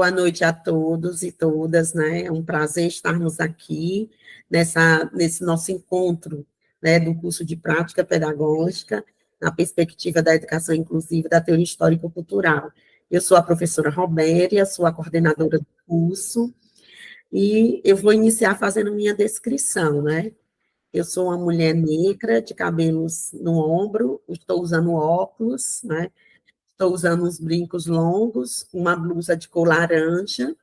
Boa noite a todos e todas, né? É um prazer estarmos aqui nesse nosso encontro, né, do curso de Prática Pedagógica, na perspectiva da educação inclusiva da teoria histórico-cultural. Eu sou a professora Robéria, sou a coordenadora do curso, e eu vou iniciar fazendo minha descrição, né? Eu sou uma mulher negra, de cabelos no ombro, estou usando óculos, né? Estou usando uns brincos longos, uma blusa de cor laranja,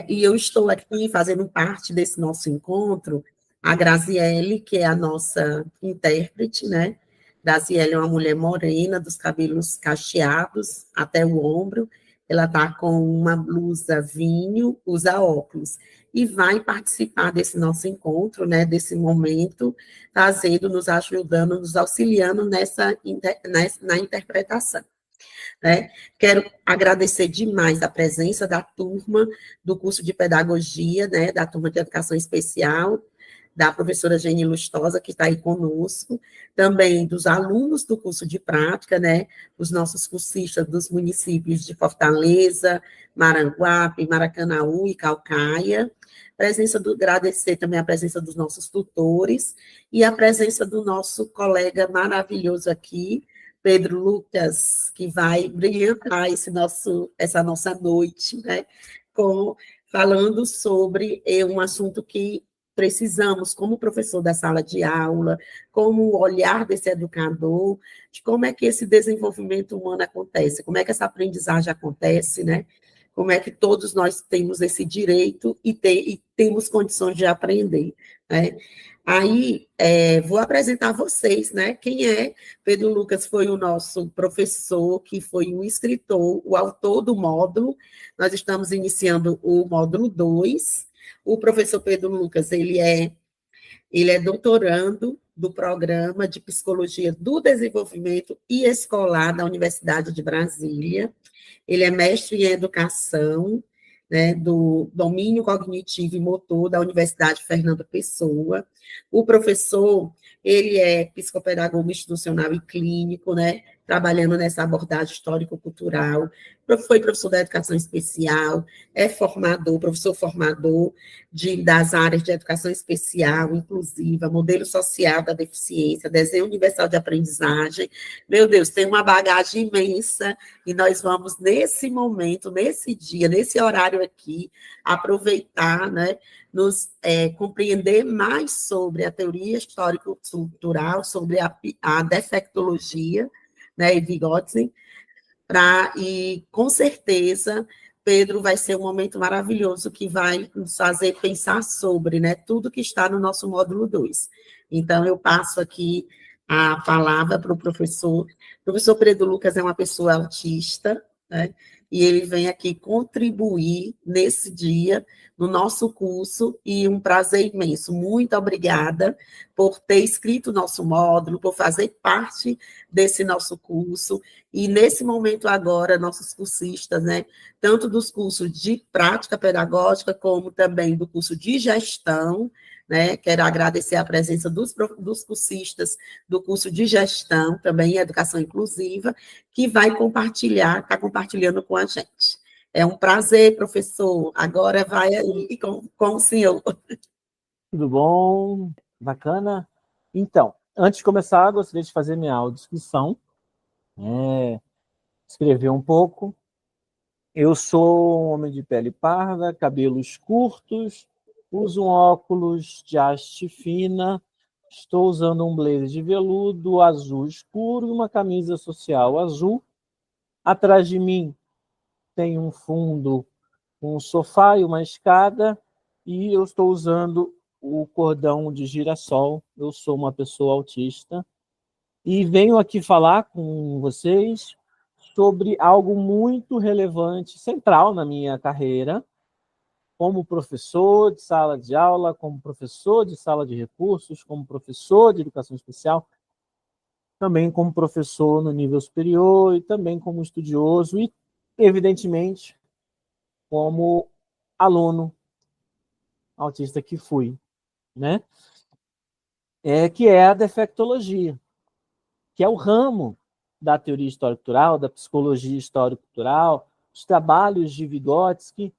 e eu estou aqui fazendo parte desse nosso encontro, a Graziele, que é a nossa intérprete, né? Graziele é uma mulher morena, dos cabelos cacheados até o ombro, ela está com uma blusa vinho, usa óculos, e vai participar desse nosso encontro, né, desse momento, nos ajudando, nos auxiliando na interpretação. Né? Quero agradecer demais a presença da turma do curso de Pedagogia, né, da turma de Educação Especial, da professora Geni Lustosa, que está aí conosco, também dos alunos do curso de Prática, né, os nossos cursistas dos municípios de Fortaleza, Maranguape, Maracanaú e Calcaia, agradecer também a presença dos nossos tutores e a presença do nosso colega maravilhoso aqui, Pedro Lucas, que vai brilhantar essa nossa noite, né, falando sobre um assunto que precisamos, como professor da sala de aula, como o olhar desse educador, de como é que esse desenvolvimento humano acontece, como é que essa aprendizagem acontece, né? Como é que todos nós temos esse direito e temos condições de aprender, né? Aí, vou apresentar vocês, né? Quem é Pedro Lucas? Foi o nosso professor, que foi o escritor, o autor do módulo. Nós estamos iniciando o módulo 2. O professor Pedro Lucas, ele é doutorando do Programa de Psicologia do Desenvolvimento e Escolar da Universidade de Brasília. Ele é mestre em Educação, né, do Domínio Cognitivo e Motor da Universidade Fernando Pessoa. O professor, ele é psicopedagogo institucional e clínico, né, trabalhando nessa abordagem histórico-cultural, foi professor da educação especial, é professor formador das áreas de educação especial, inclusiva, modelo social da deficiência, desenho universal de aprendizagem. Meu Deus, tem uma bagagem imensa, e nós vamos, nesse momento, nesse dia, nesse horário aqui, aproveitar, né, compreender mais sobre a teoria histórico-cultural, sobre a defectologia, né, e Vygotsky, e com certeza Pedro vai ser um momento maravilhoso que vai nos fazer pensar sobre, né, tudo que está no nosso módulo 2. Então, eu passo aqui a palavra para o professor. O professor Pedro Lucas é uma pessoa autista, né, e ele vem aqui contribuir nesse dia, no nosso curso, e um prazer imenso. Muito obrigada por ter escrito o nosso módulo, por fazer parte desse nosso curso, e nesse momento agora, nossos cursistas, né, tanto dos cursos de prática pedagógica, como também do curso de gestão, né, quero agradecer a presença dos cursistas do curso de gestão, também educação inclusiva, que vai compartilhar, está compartilhando com a gente. É um prazer, professor. Agora vai aí com o senhor. Tudo bom? Bacana? Então, antes de começar, gostaria de fazer minha audiodescrição, escrever um pouco. Eu sou um homem de pele parda, cabelos curtos, uso um óculos de haste fina, estou usando um blazer de veludo azul escuro e uma camisa social azul. Atrás de mim tem um fundo com um sofá e uma escada, e eu estou usando o cordão de girassol. Eu sou uma pessoa autista e venho aqui falar com vocês sobre algo muito relevante, central na minha carreira, como professor de sala de aula, como professor de sala de recursos, como professor de educação especial, também como professor no nível superior e também como estudioso e, evidentemente, como aluno autista que fui, né? Que é a defectologia, que é o ramo da teoria histórico-cultural, da psicologia histórico-cultural, os trabalhos de Vygotsky,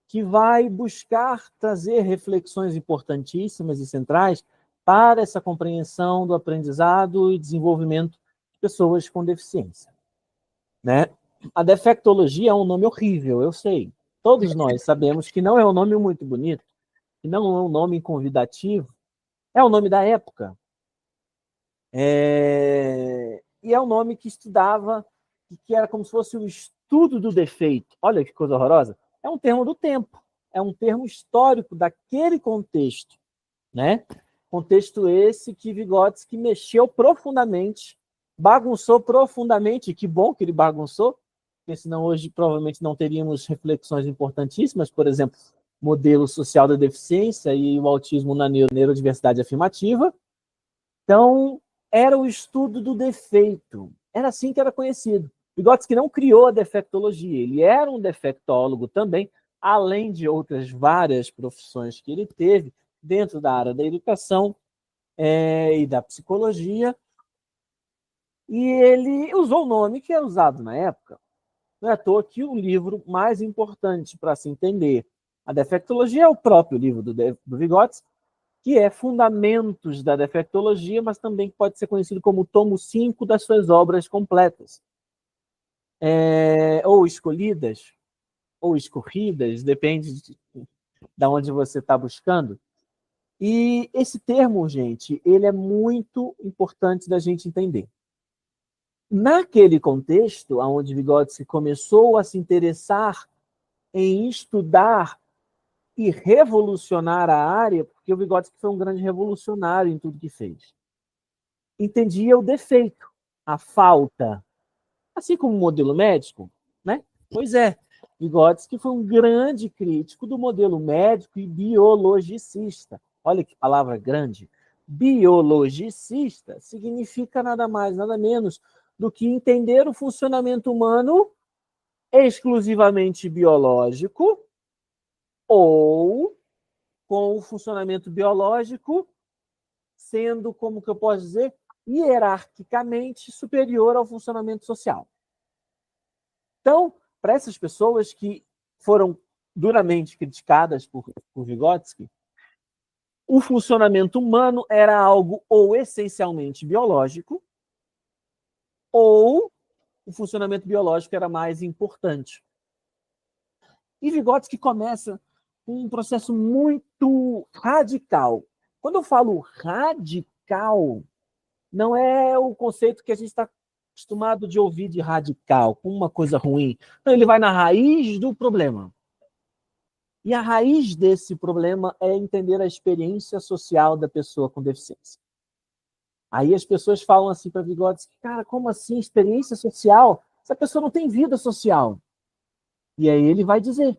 que vai buscar trazer reflexões importantíssimas e centrais para essa compreensão do aprendizado e desenvolvimento de pessoas com deficiência. Né? A defectologia é um nome horrível, eu sei. Todos nós sabemos que não é um nome muito bonito, que não é um nome convidativo, é o nome da época. E é um nome que estudava, que era como se fosse o estudo do defeito. Olha que coisa horrorosa. É um termo do tempo, é um termo histórico daquele contexto. Né? Contexto esse que Vygotsky mexeu profundamente, bagunçou profundamente, que bom que ele bagunçou, porque senão hoje provavelmente não teríamos reflexões importantíssimas, por exemplo, modelo social da deficiência e o autismo na neurodiversidade afirmativa. Então, era o estudo do defeito, era assim que era conhecido. Vygotsky não criou a defectologia, ele era um defectólogo também, além de outras várias profissões que ele teve dentro da área da educação e da psicologia, e ele usou o nome que é usado na época. Não é à toa que o livro mais importante para se entender a defectologia é o próprio livro do Vygotsky, que é Fundamentos da Defectologia, mas também pode ser conhecido como o tomo 5 das suas obras completas. Ou escolhidas, ou escorridas, depende de onde você está buscando. E esse termo, gente, ele é muito importante da gente entender. Naquele contexto, onde Vygotsky começou a se interessar em estudar e revolucionar a área, porque o Vygotsky foi um grande revolucionário em tudo que fez. Entendia o defeito, a falta, assim como o modelo médico, né? Pois é, Vygotsky foi um grande crítico do modelo médico e biologicista. Olha que palavra grande. Biologicista significa nada mais, nada menos do que entender o funcionamento humano exclusivamente biológico ou com o funcionamento biológico sendo, como que eu posso dizer, hierarquicamente superior ao funcionamento social. Então, para essas pessoas que foram duramente criticadas por Vygotsky, o funcionamento humano era algo ou essencialmente biológico, ou o funcionamento biológico era mais importante. E Vygotsky começa um processo muito radical. Quando eu falo radical, não é o conceito que a gente está acostumado de ouvir de radical, como uma coisa ruim. Não, ele vai na raiz do problema. E a raiz desse problema é entender a experiência social da pessoa com deficiência. Aí as pessoas falam assim para Vygotsky, cara, como assim experiência social? Essa pessoa não tem vida social. E aí ele vai dizer,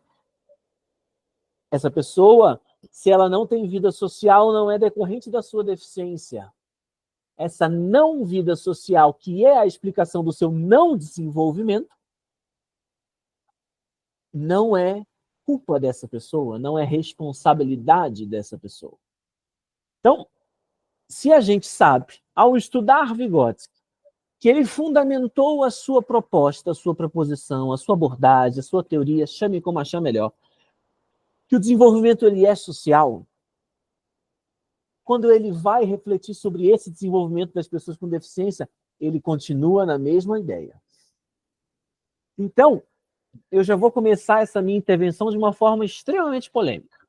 essa pessoa, se ela não tem vida social, não é decorrente da sua deficiência. Essa não vida social, que é a explicação do seu não desenvolvimento, não é culpa dessa pessoa, não é responsabilidade dessa pessoa. Então, se a gente sabe, ao estudar Vygotsky, que ele fundamentou a sua proposta, a sua proposição, a sua abordagem, a sua teoria, chame como achar melhor, que o desenvolvimento ele é social, quando ele vai refletir sobre esse desenvolvimento das pessoas com deficiência, ele continua na mesma ideia. Então, eu já vou começar essa minha intervenção de uma forma extremamente polêmica.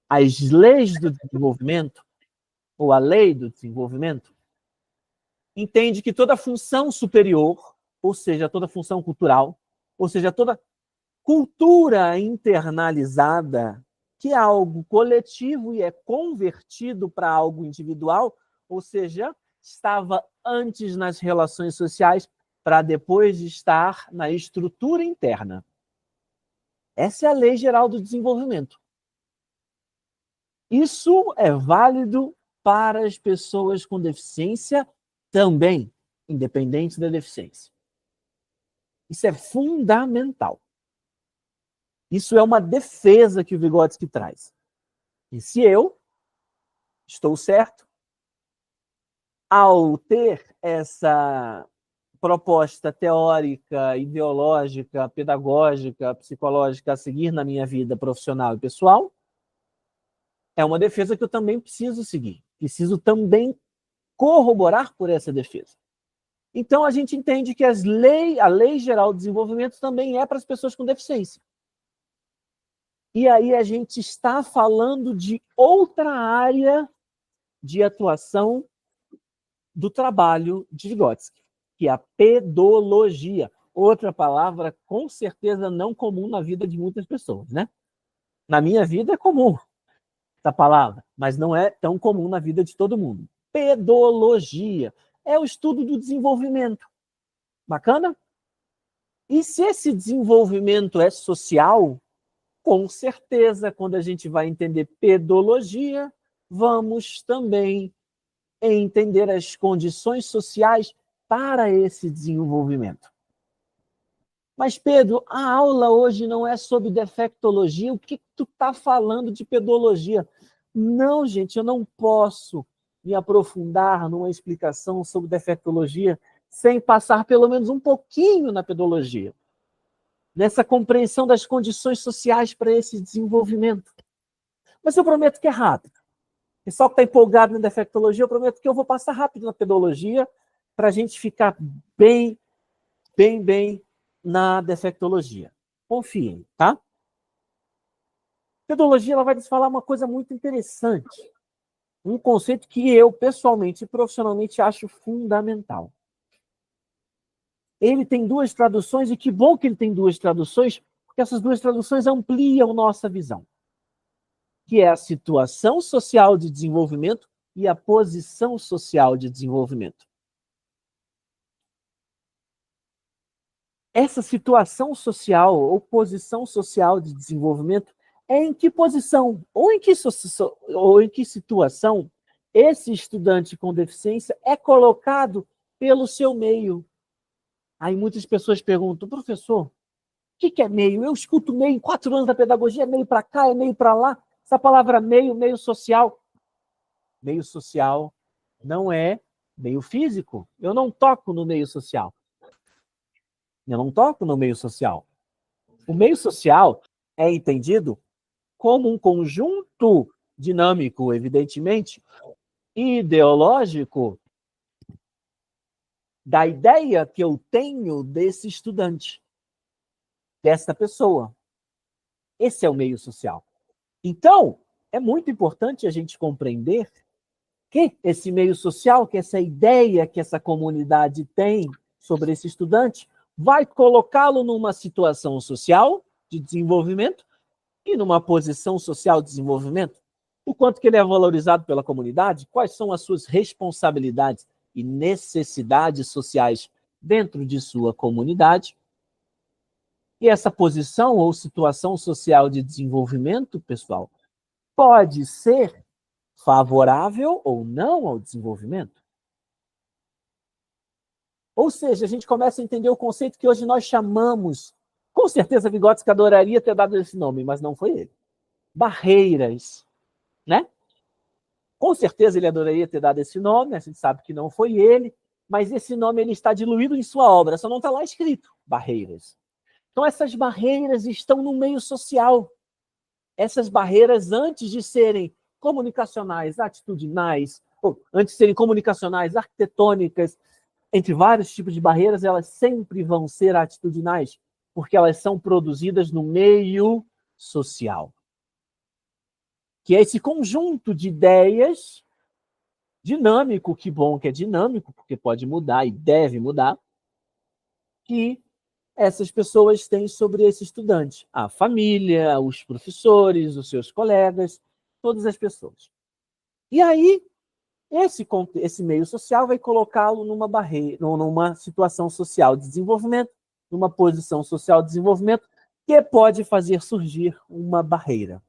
As leis do desenvolvimento, ou a lei do desenvolvimento, entende que toda função superior, ou seja, toda função cultural, ou seja, toda cultura internalizada, que é algo coletivo e é convertido para algo individual, ou seja, estava antes nas relações sociais para depois de estar na estrutura interna. Essa é a lei geral do desenvolvimento. Isso é válido para as pessoas com deficiência também, independente da deficiência. Isso é fundamental. Isso é uma defesa que o Vygotsky traz. E se eu estou certo, ao ter essa proposta teórica, ideológica, pedagógica, psicológica a seguir na minha vida profissional e pessoal, é uma defesa que eu também preciso seguir. Preciso também corroborar por essa defesa. Então, a gente entende que a Lei Geral de Desenvolvimento também é para as pessoas com deficiência. E aí a gente está falando de outra área de atuação do trabalho de Vygotsky, que é a pedologia. Outra palavra com certeza não comum na vida de muitas pessoas, né? Na minha vida é comum essa palavra, mas não é tão comum na vida de todo mundo. Pedologia é o estudo do desenvolvimento. Bacana? E se esse desenvolvimento é social, com certeza, quando a gente vai entender pedologia, vamos também entender as condições sociais para esse desenvolvimento. Mas, Pedro, a aula hoje não é sobre defectologia. O que tu está falando de pedologia? Não, gente, eu não posso me aprofundar numa explicação sobre defectologia sem passar pelo menos um pouquinho na pedologia, nessa compreensão das condições sociais para esse desenvolvimento. Mas eu prometo que é rápido. O pessoal que está empolgado na defectologia, eu prometo que eu vou passar rápido na pedologia para a gente ficar bem na defectologia. Confiem, tá? Pedologia ela vai nos falar uma coisa muito interessante. Um conceito que eu, pessoalmente e profissionalmente, acho fundamental. Ele tem duas traduções, e que bom que ele tem duas traduções, porque essas duas traduções ampliam nossa visão, que é a situação social de desenvolvimento e a posição social de desenvolvimento. Essa situação social ou posição social de desenvolvimento é em que posição ou em que situação esse estudante com deficiência é colocado pelo seu meio. Aí muitas pessoas perguntam, professor, o que é meio? Eu escuto meio em 4 anos da pedagogia, é meio para cá, é meio para lá. Essa palavra meio social. Meio social não é meio físico. Eu não toco no meio social. Eu não toco no meio social. O meio social é entendido como um conjunto dinâmico, evidentemente, ideológico, da ideia que eu tenho desse estudante, dessa pessoa. Esse é o meio social. Então, é muito importante a gente compreender que esse meio social, que essa ideia que essa comunidade tem sobre esse estudante, vai colocá-lo numa situação social de desenvolvimento e numa posição social de desenvolvimento. O quanto que ele é valorizado pela comunidade, quais são as suas responsabilidades e necessidades sociais dentro de sua comunidade. E essa posição ou situação social de desenvolvimento, pessoal, pode ser favorável ou não ao desenvolvimento. Ou seja, a gente começa a entender o conceito que hoje nós chamamos, com certeza Vygotsky adoraria ter dado esse nome, mas não foi ele. Barreiras, né? Com certeza ele adoraria ter dado esse nome, a gente sabe que não foi ele, mas esse nome ele está diluído em sua obra, só não está lá escrito, barreiras. Então essas barreiras estão no meio social. Essas barreiras, antes de serem comunicacionais, atitudinais, ou antes de serem comunicacionais, arquitetônicas, entre vários tipos de barreiras, elas sempre vão ser atitudinais, porque elas são produzidas no meio social. Que é esse conjunto de ideias dinâmico, que bom que é dinâmico, porque pode mudar e deve mudar, que essas pessoas têm sobre esse estudante. A família, os professores, os seus colegas, todas as pessoas. E aí, esse meio social vai colocá-lo numa barreira, numa situação social de desenvolvimento, numa posição social de desenvolvimento, que pode fazer surgir uma barreira.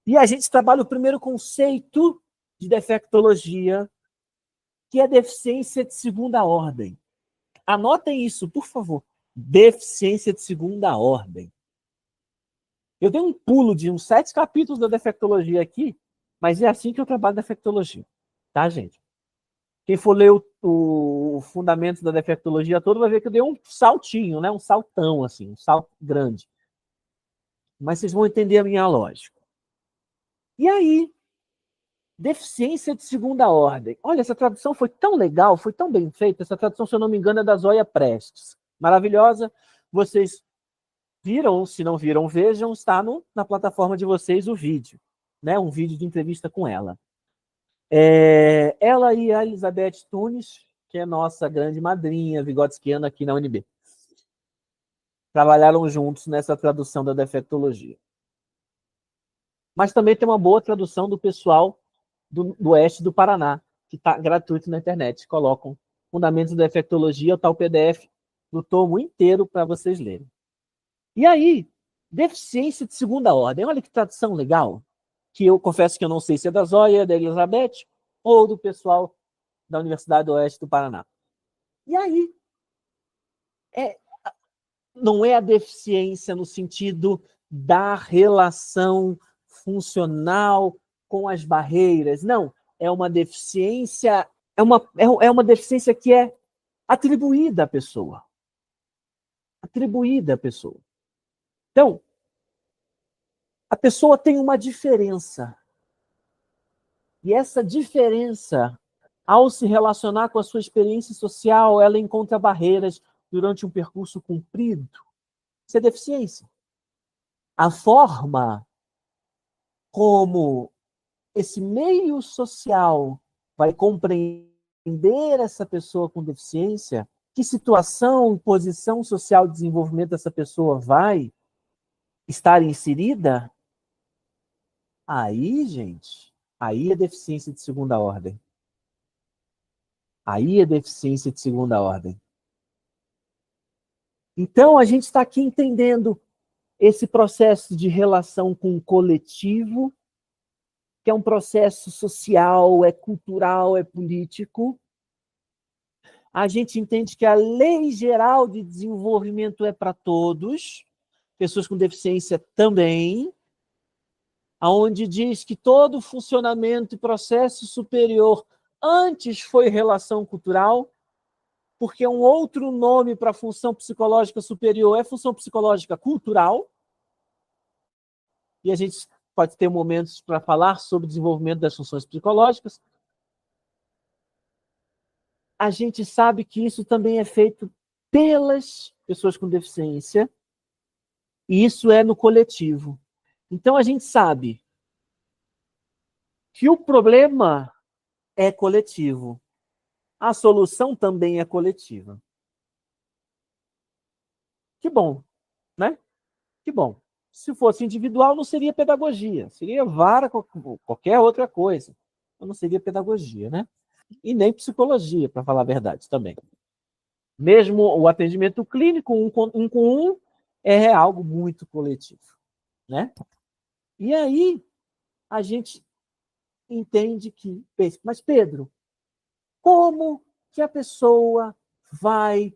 E a gente trabalha o primeiro conceito de defectologia, que é deficiência de segunda ordem. Anotem isso, por favor. Deficiência de segunda ordem. Eu dei um pulo de uns 7 capítulos da defectologia aqui, mas é assim que eu trabalho defectologia. Tá, gente? Quem for ler o fundamento da defectologia todo vai ver que eu dei um saltinho, né? Um saltão, assim, um salto grande. Mas vocês vão entender a minha lógica. E aí, deficiência de segunda ordem. Olha, essa tradução foi tão legal, foi tão bem feita. Essa tradução, se eu não me engano, é da Zóia Prestes. Maravilhosa. Vocês viram, se não viram, vejam, está na plataforma de vocês o vídeo, né? Um vídeo de entrevista com ela. Ela e a Elizabeth Tunes, que é nossa grande madrinha vigotskiana aqui na UNB, trabalharam juntos nessa tradução da defectologia. Mas também tem uma boa tradução do pessoal do oeste do Paraná, que está gratuito na internet. Colocam Fundamentos da Defectologia, o tal PDF do tomo inteiro para vocês lerem. E aí, deficiência de segunda ordem. Olha que tradução legal, que eu confesso que eu não sei se é da Zóia, da Elizabeth, ou do pessoal da Universidade do Oeste do Paraná. E aí, não é a deficiência no sentido da relação funcional com as barreiras, não. É uma deficiência, é uma deficiência que é atribuída à pessoa. Atribuída à pessoa. Então, a pessoa tem uma diferença. E essa diferença, ao se relacionar com a sua experiência social, ela encontra barreiras durante um percurso comprido. Isso é deficiência. A forma como esse meio social vai compreender essa pessoa com deficiência, que situação e posição social de desenvolvimento essa pessoa vai estar inserida, aí, gente, aí é deficiência de segunda ordem. Aí é deficiência de segunda ordem. Então, a gente está aqui entendendo esse processo de relação com o coletivo, que é um processo social, é cultural, é político. A gente entende que a Lei Geral de Desenvolvimento é para todos, pessoas com deficiência também, onde diz que todo funcionamento e processo superior antes foi relação cultural, porque um outro nome para a função psicológica superior é função psicológica cultural, e a gente pode ter momentos para falar sobre o desenvolvimento das funções psicológicas. A gente sabe que isso também é feito pelas pessoas com deficiência, e isso é no coletivo. Então, a gente sabe que o problema é coletivo, a solução também é coletiva. Que bom, né? Que bom. Se fosse individual, não seria pedagogia, seria vara, qualquer outra coisa. Não seria pedagogia, né? E nem psicologia, para falar a verdade, também. Mesmo o atendimento clínico, um com um, é algo muito coletivo, né? E aí, a gente entende que... Mas, Pedro, como que a pessoa vai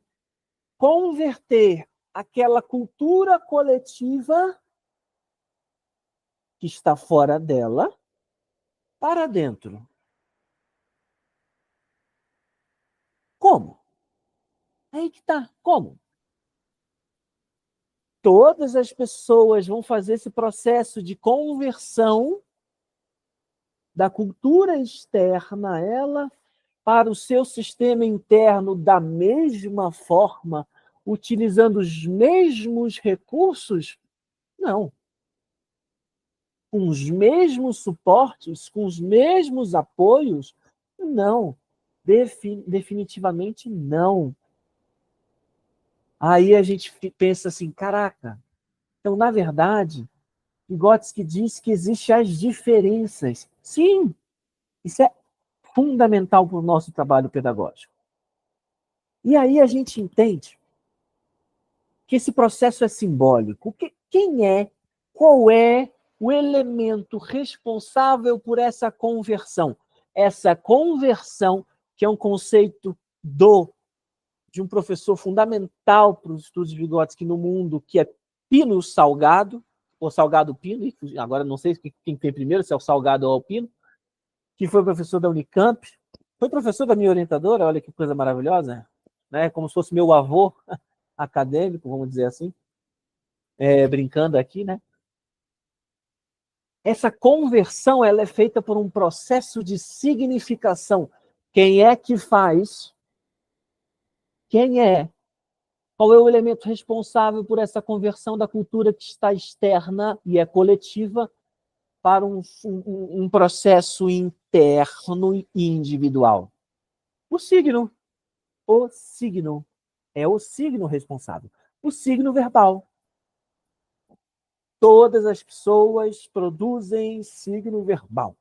converter aquela cultura coletiva que está fora dela para dentro? Como? Aí que tá. Como? Todas as pessoas vão fazer esse processo de conversão da cultura externa a ela para o seu sistema interno da mesma forma, utilizando os mesmos recursos? Não. Com os mesmos suportes, com os mesmos apoios? Não. Definitivamente não. Aí a gente pensa assim, caraca, então, na verdade, Vygotsky diz que existem as diferenças. Sim, isso é fundamental para o nosso trabalho pedagógico. E aí a gente entende que esse processo é simbólico. Qual é o elemento responsável por essa conversão? Essa conversão, que é um conceito de um professor fundamental para os estudos de Vygotsky no mundo, que é Pino Salgado, ou Salgado Pino, agora não sei quem tem primeiro, se é o Salgado ou o Pino, que foi professor da Unicamp, Foi professor da minha orientadora, olha que coisa maravilhosa, né? Como se fosse meu avô acadêmico, vamos dizer assim, brincando aqui, né? Essa conversão ela é feita por um processo de significação. Quem é que faz? Quem é? Qual é o elemento responsável por essa conversão da cultura que está externa e é coletiva para um processo interno e individual? O signo. O signo. É o signo responsável. O signo verbal. Todas as pessoas produzem signo verbal.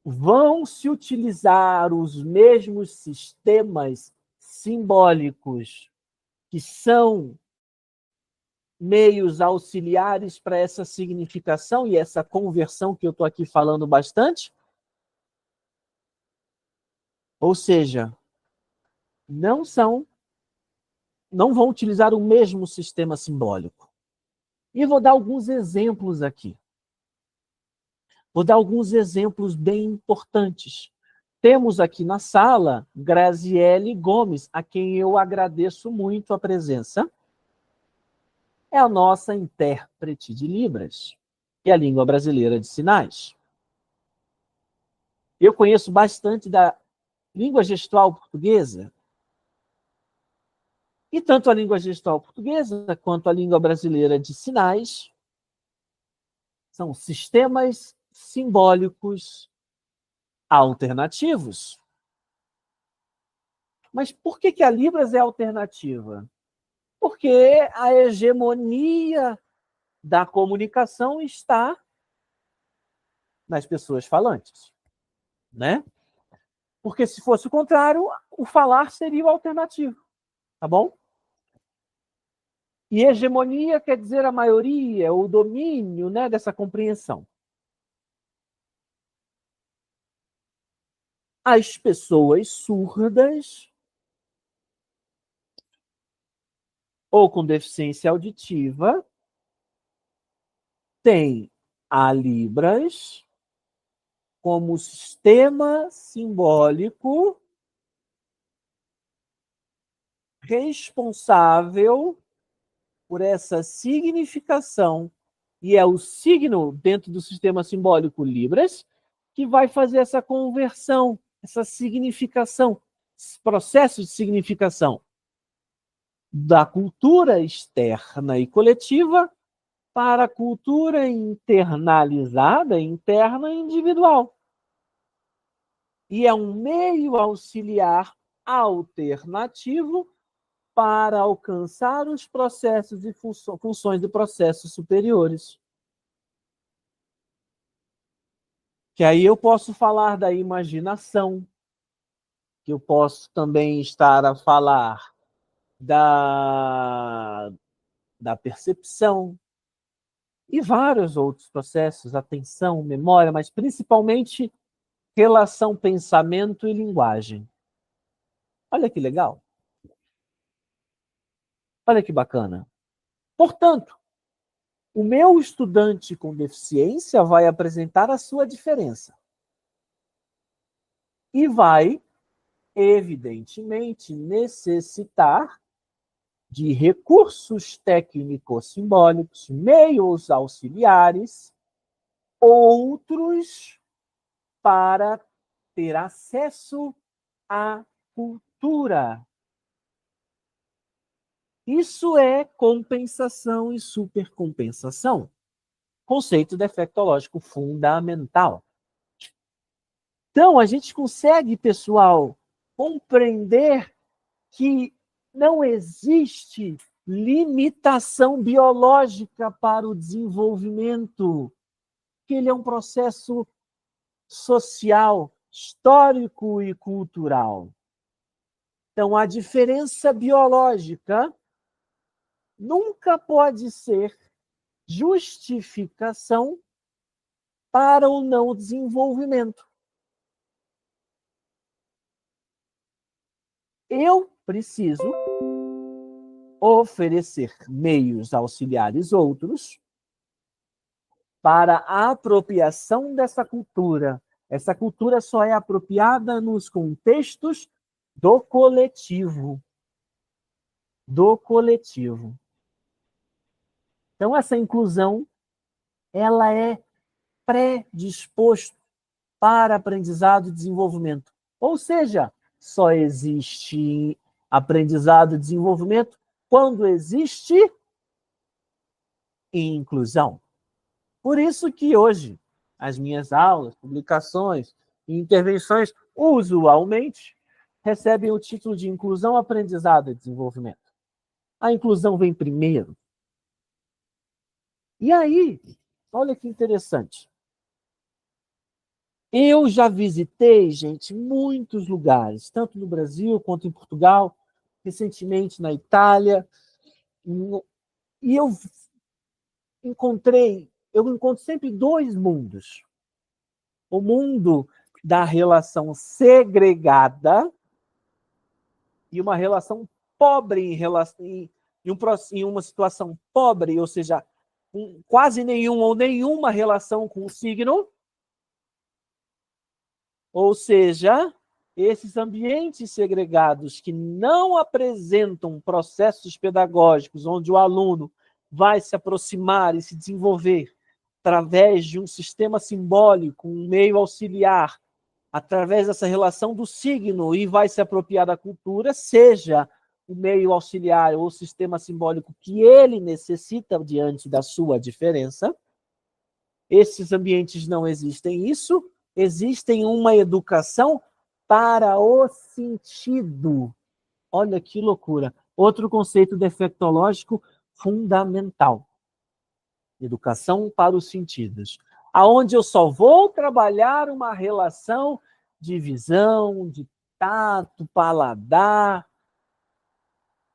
Vão se utilizar os mesmos sistemas simbólicos que são meios auxiliares para essa significação e essa conversão que eu estou aqui falando bastante? Ou seja, não vão utilizar o mesmo sistema simbólico. E vou dar alguns exemplos aqui. Vou dar alguns exemplos bem importantes. Temos aqui na sala Graziele Gomes, a quem eu agradeço muito a presença. É a nossa intérprete de Libras e a língua brasileira de sinais. Eu conheço bastante da língua gestual portuguesa, e tanto a língua gestual portuguesa quanto a língua brasileira de sinais são sistemas simbólicos alternativos. Mas por que a Libras é alternativa? Porque a hegemonia da comunicação está nas pessoas falantes, né? Porque se fosse o contrário, o falar seria o alternativo, tá bom? E hegemonia quer dizer a maioria, o domínio, né, dessa compreensão. As pessoas surdas ou com deficiência auditiva têm a Libras como sistema simbólico responsável por essa significação, e é o signo dentro do sistema simbólico Libras que vai fazer essa conversão, essa significação, esse processo de significação da cultura externa e coletiva para a cultura internalizada, interna e individual. E é um meio auxiliar alternativo para alcançar os processos e funções de processos superiores. Que aí eu posso falar da imaginação, que eu posso também estar a falar da percepção e vários outros processos, atenção, memória, mas principalmente relação, pensamento e linguagem. Olha que legal. Olha que bacana. Portanto, o meu estudante com deficiência vai apresentar a sua diferença. E vai, evidentemente, necessitar de recursos técnico-simbólicos, meios auxiliares, outros para ter acesso à cultura. Isso é compensação e supercompensação. Conceito defectológico fundamental. Então, a gente consegue, pessoal, compreender que não existe limitação biológica para o desenvolvimento, que ele é um processo social, histórico e cultural. Então, a diferença biológica nunca pode ser justificação para o não desenvolvimento. Eu preciso oferecer meios auxiliares outros para a apropriação dessa cultura, Essa cultura só é apropriada nos contextos do coletivo. Do coletivo. Então, essa inclusão, ela é predisposto para aprendizado e desenvolvimento. Ou seja, só existe aprendizado e desenvolvimento quando existe inclusão. Por isso que hoje, as minhas aulas, publicações e intervenções, usualmente, recebem o título de inclusão, aprendizado e desenvolvimento. A inclusão vem primeiro. E aí, olha que interessante. Eu já visitei, gente, muitos lugares, tanto no Brasil quanto em Portugal, recentemente na Itália, e eu encontro sempre dois mundos. O mundo da relação segregada e uma relação pobre em uma situação pobre, ou seja, quase nenhuma ou nenhuma relação com o signo. Ou seja, esses ambientes segregados que não apresentam processos pedagógicos onde o aluno vai se aproximar e se desenvolver através de um sistema simbólico, um meio auxiliar, através dessa relação do signo e vai se apropriar da cultura, seja o meio auxiliar ou o sistema simbólico que ele necessita diante da sua diferença. Esses ambientes não existem isso, existem uma educação para o sentido. Olha que loucura. Outro conceito defectológico fundamental. Educação para os sentidos. Aonde eu só vou trabalhar uma relação de visão, de tato, paladar.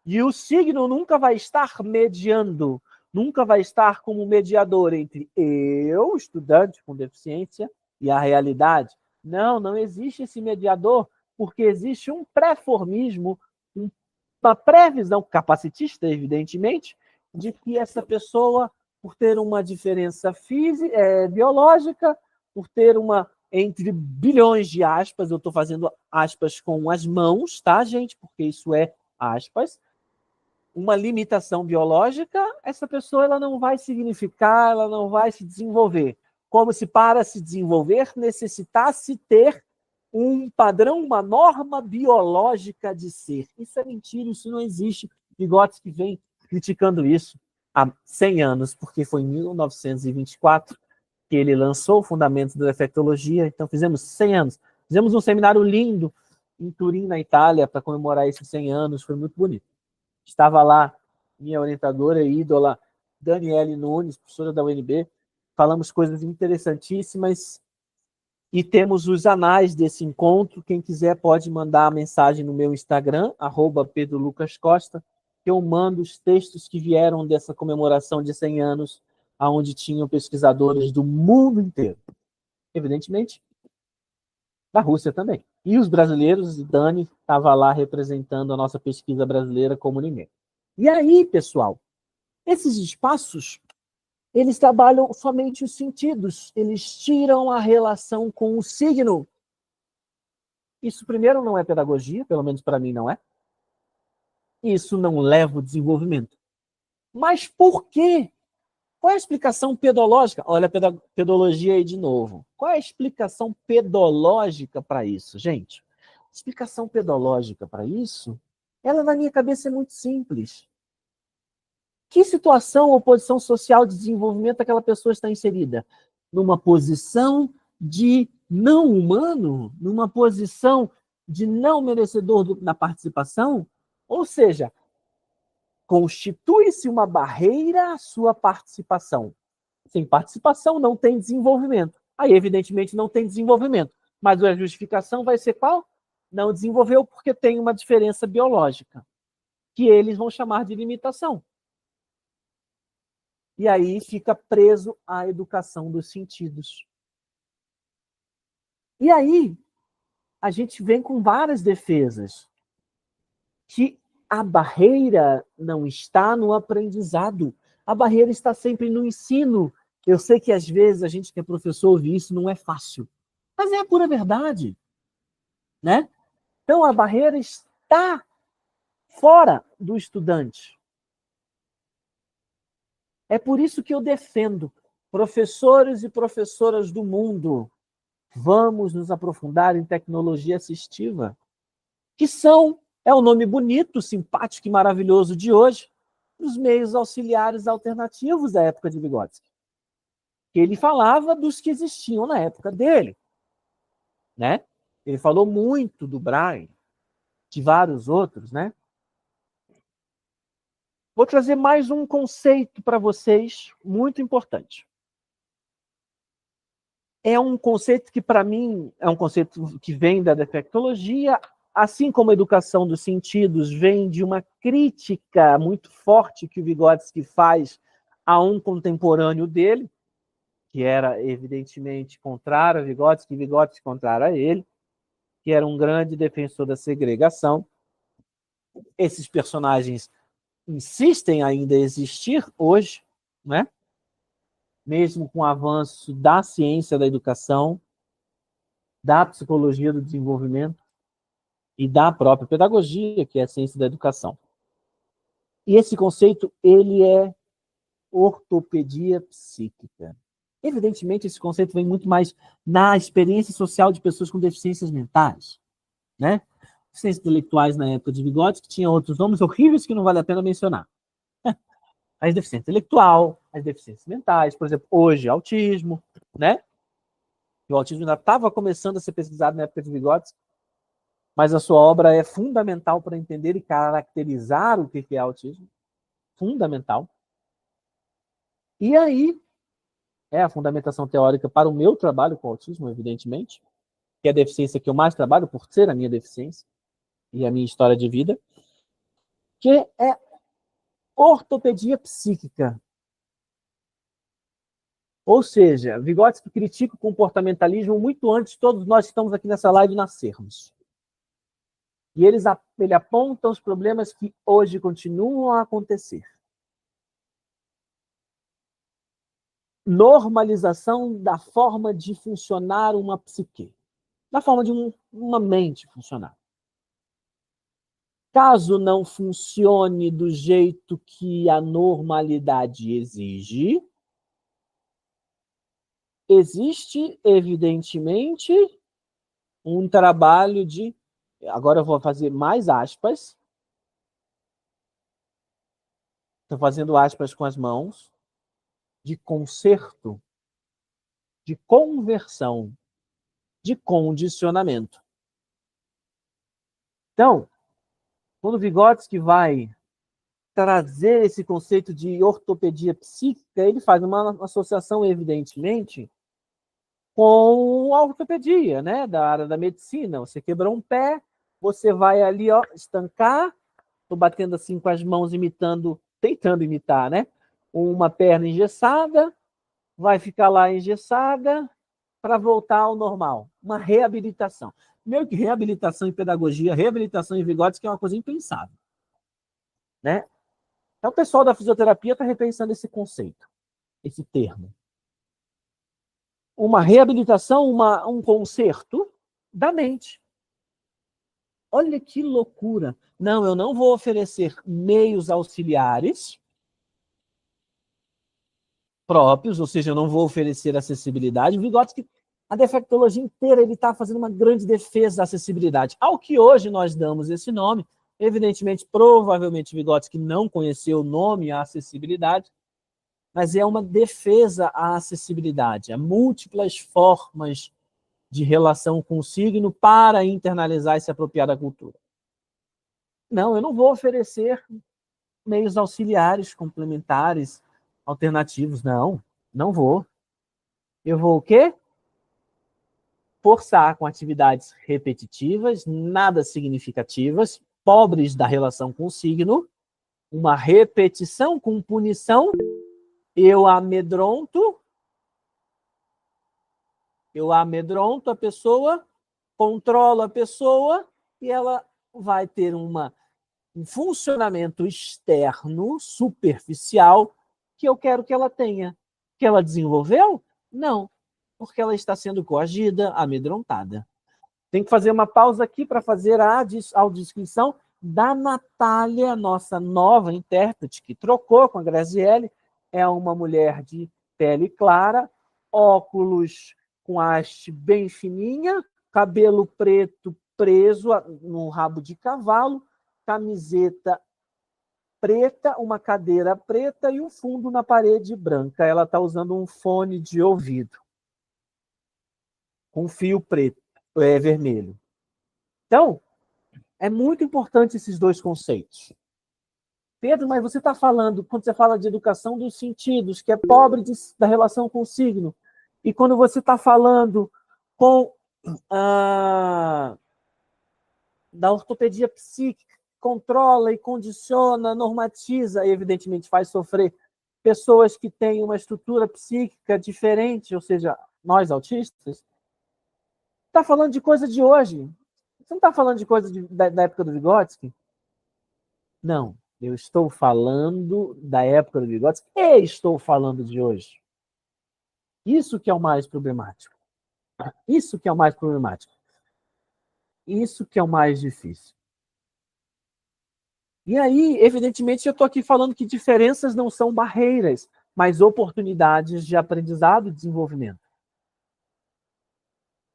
E o signo nunca vai estar mediando, nunca vai estar como mediador entre eu, estudante com deficiência, e a realidade. Não, não existe esse mediador, porque existe um pré-formismo, uma previsão capacitista, evidentemente, de que essa pessoa, por ter uma diferença biológica, por ter uma, entre bilhões de aspas, eu estou fazendo aspas com as mãos, tá, gente? Porque isso é aspas, uma limitação biológica, essa pessoa ela não vai significar, ela não vai se desenvolver. Como se para se desenvolver necessitasse ter um padrão, uma norma biológica de ser. Isso é mentira, isso não existe. Vygotsky vem criticando isso há 100 anos, porque foi em 1924 que ele lançou o Fundamentos da Defectologia, então fizemos 100 anos. Fizemos um seminário lindo em Turim, na Itália, para comemorar esses 100 anos, foi muito bonito. Estava lá minha orientadora e ídola, Daniele Nunes, professora da UNB, falamos coisas interessantíssimas e temos os anais desse encontro. Quem quiser pode mandar a mensagem no meu Instagram, @PedroLucasCosta, que eu mando os textos que vieram dessa comemoração de 100 anos, onde tinham pesquisadores do mundo inteiro. Evidentemente, da Rússia também. E os brasileiros, Dani estava lá representando a nossa pesquisa brasileira como ninguém. E aí, pessoal, esses espaços, eles trabalham somente os sentidos, eles tiram a relação com o signo. Isso, primeiro, não é pedagogia, pelo menos para mim não é. Isso não leva ao desenvolvimento. Mas por quê? Qual é a explicação pedológica? Olha a pedologia aí de novo. Qual é a explicação pedológica para isso, gente? A explicação pedológica para isso, ela na minha cabeça é muito simples. Que situação ou posição social de desenvolvimento aquela pessoa está inserida? Numa posição de não humano? Numa posição de não merecedor na participação? Ou seja, constitui-se uma barreira à sua participação. Sem participação não tem desenvolvimento. Aí, evidentemente, não tem desenvolvimento. Mas a justificação vai ser qual? Não desenvolveu porque tem uma diferença biológica, que eles vão chamar de limitação. E aí fica preso à educação dos sentidos. E aí a gente vem com várias defesas. Que a barreira não está no aprendizado. A barreira está sempre no ensino. Eu sei que às vezes a gente que é professor ouvir isso não é fácil. Mas é a pura verdade, né? Então, a barreira está fora do estudante. É por isso que eu defendo, professores e professoras do mundo, vamos nos aprofundar em tecnologia assistiva, que é o nome bonito, simpático e maravilhoso de hoje, os meios auxiliares alternativos da época de Vygotsky. Que ele falava dos que existiam na época dele, né? Ele falou muito do Braille, de vários outros, né? Vou trazer mais um conceito para vocês, muito importante. É um conceito que, para mim, é um conceito que vem da defectologia, assim como a educação dos sentidos vem de uma crítica muito forte que o Vygotsky faz a um contemporâneo dele, que era, evidentemente, contrário a Vygotsky, Vygotsky contrário a ele, que era um grande defensor da segregação. Esses personagens insistem ainda a existir hoje, né? Mesmo com o avanço da ciência da educação, da psicologia do desenvolvimento e da própria pedagogia, que é a ciência da educação. E esse conceito, ele é ortopedia psíquica. Evidentemente, esse conceito vem muito mais na experiência social de pessoas com deficiências mentais, né? Deficiências intelectuais na época de Vygotsky, que tinha outros nomes horríveis que não vale a pena mencionar. As deficiências intelectual, as deficiências mentais, por exemplo, hoje, autismo, né? O autismo ainda estava começando a ser pesquisado na época de Vygotsky, mas a sua obra é fundamental para entender e caracterizar o que é autismo. Fundamental. E aí, é a fundamentação teórica para o meu trabalho com autismo, evidentemente, que é a deficiência que eu mais trabalho, por ser a minha deficiência e a minha história de vida, que é ortopedia psíquica. Ou seja, Vygotsky critica o comportamentalismo muito antes de todos nós que estamos aqui nessa live nascermos. E ele aponta os problemas que hoje continuam a acontecer. Normalização da forma de funcionar uma psique, da forma de uma mente funcionar. Caso não funcione do jeito que a normalidade exige, existe, evidentemente, um trabalho de... Agora eu vou fazer mais aspas. Estou fazendo aspas com as mãos. De conserto, de conversão, de condicionamento. Então, quando Vygotsky vai trazer esse conceito de ortopedia psíquica, ele faz uma associação, evidentemente, com a ortopedia, né, da área da medicina. Você quebrou um pé, você vai ali, ó, estancar, estou batendo assim com as mãos, tentando imitar, né, uma perna engessada, vai ficar lá engessada para voltar ao normal. Uma reabilitação. Meio que reabilitação em pedagogia, reabilitação em Vygotsky é uma coisa impensável, né? Então, o pessoal da fisioterapia está repensando esse conceito, esse termo. Uma reabilitação, um conserto da mente. Olha que loucura. Não, eu não vou oferecer meios auxiliares próprios, ou seja, eu não vou oferecer acessibilidade. O Vygotsky, a defectologia inteira, ele está fazendo uma grande defesa da acessibilidade. Ao que hoje nós damos esse nome, evidentemente, provavelmente Vygotsky não conheceu o nome à acessibilidade, mas é uma defesa à acessibilidade, a múltiplas formas de relação com o signo para internalizar e se apropriar da cultura. Não, eu não vou oferecer meios auxiliares, complementares, alternativos, não vou. Eu vou o quê? Forçar com atividades repetitivas, nada significativas, pobres da relação com o signo, uma repetição com punição, eu amedronto a pessoa, controlo a pessoa e ela vai ter um funcionamento externo, superficial, que eu quero que ela tenha. Que ela desenvolveu? Não. porque ela está sendo coagida, amedrontada. Tem que fazer uma pausa aqui para fazer a audiodescrição da Natália, nossa nova intérprete, que trocou com a Graziele. É uma mulher de pele clara, óculos com haste bem fininha, cabelo preto preso no rabo de cavalo, camiseta preta, uma cadeira preta e um fundo na parede branca. Ela está usando um fone de ouvido com fio preto, vermelho. Então, é muito importante esses dois conceitos. Pedro, mas você está falando, quando você fala de educação dos sentidos, que é pobre da relação com o signo, e quando você está falando com da ortopedia psíquica, controla e condiciona, normatiza e, evidentemente, faz sofrer pessoas que têm uma estrutura psíquica diferente, ou seja, nós autistas, está falando de coisa de hoje. Você não está falando de coisa da época do Vygotsky? Não, eu estou falando da época do Vygotsky e estou falando de hoje. Isso que é o mais problemático. Isso que é o mais problemático. Isso que é o mais difícil. E aí, evidentemente, eu estou aqui falando que diferenças não são barreiras, mas oportunidades de aprendizado e desenvolvimento.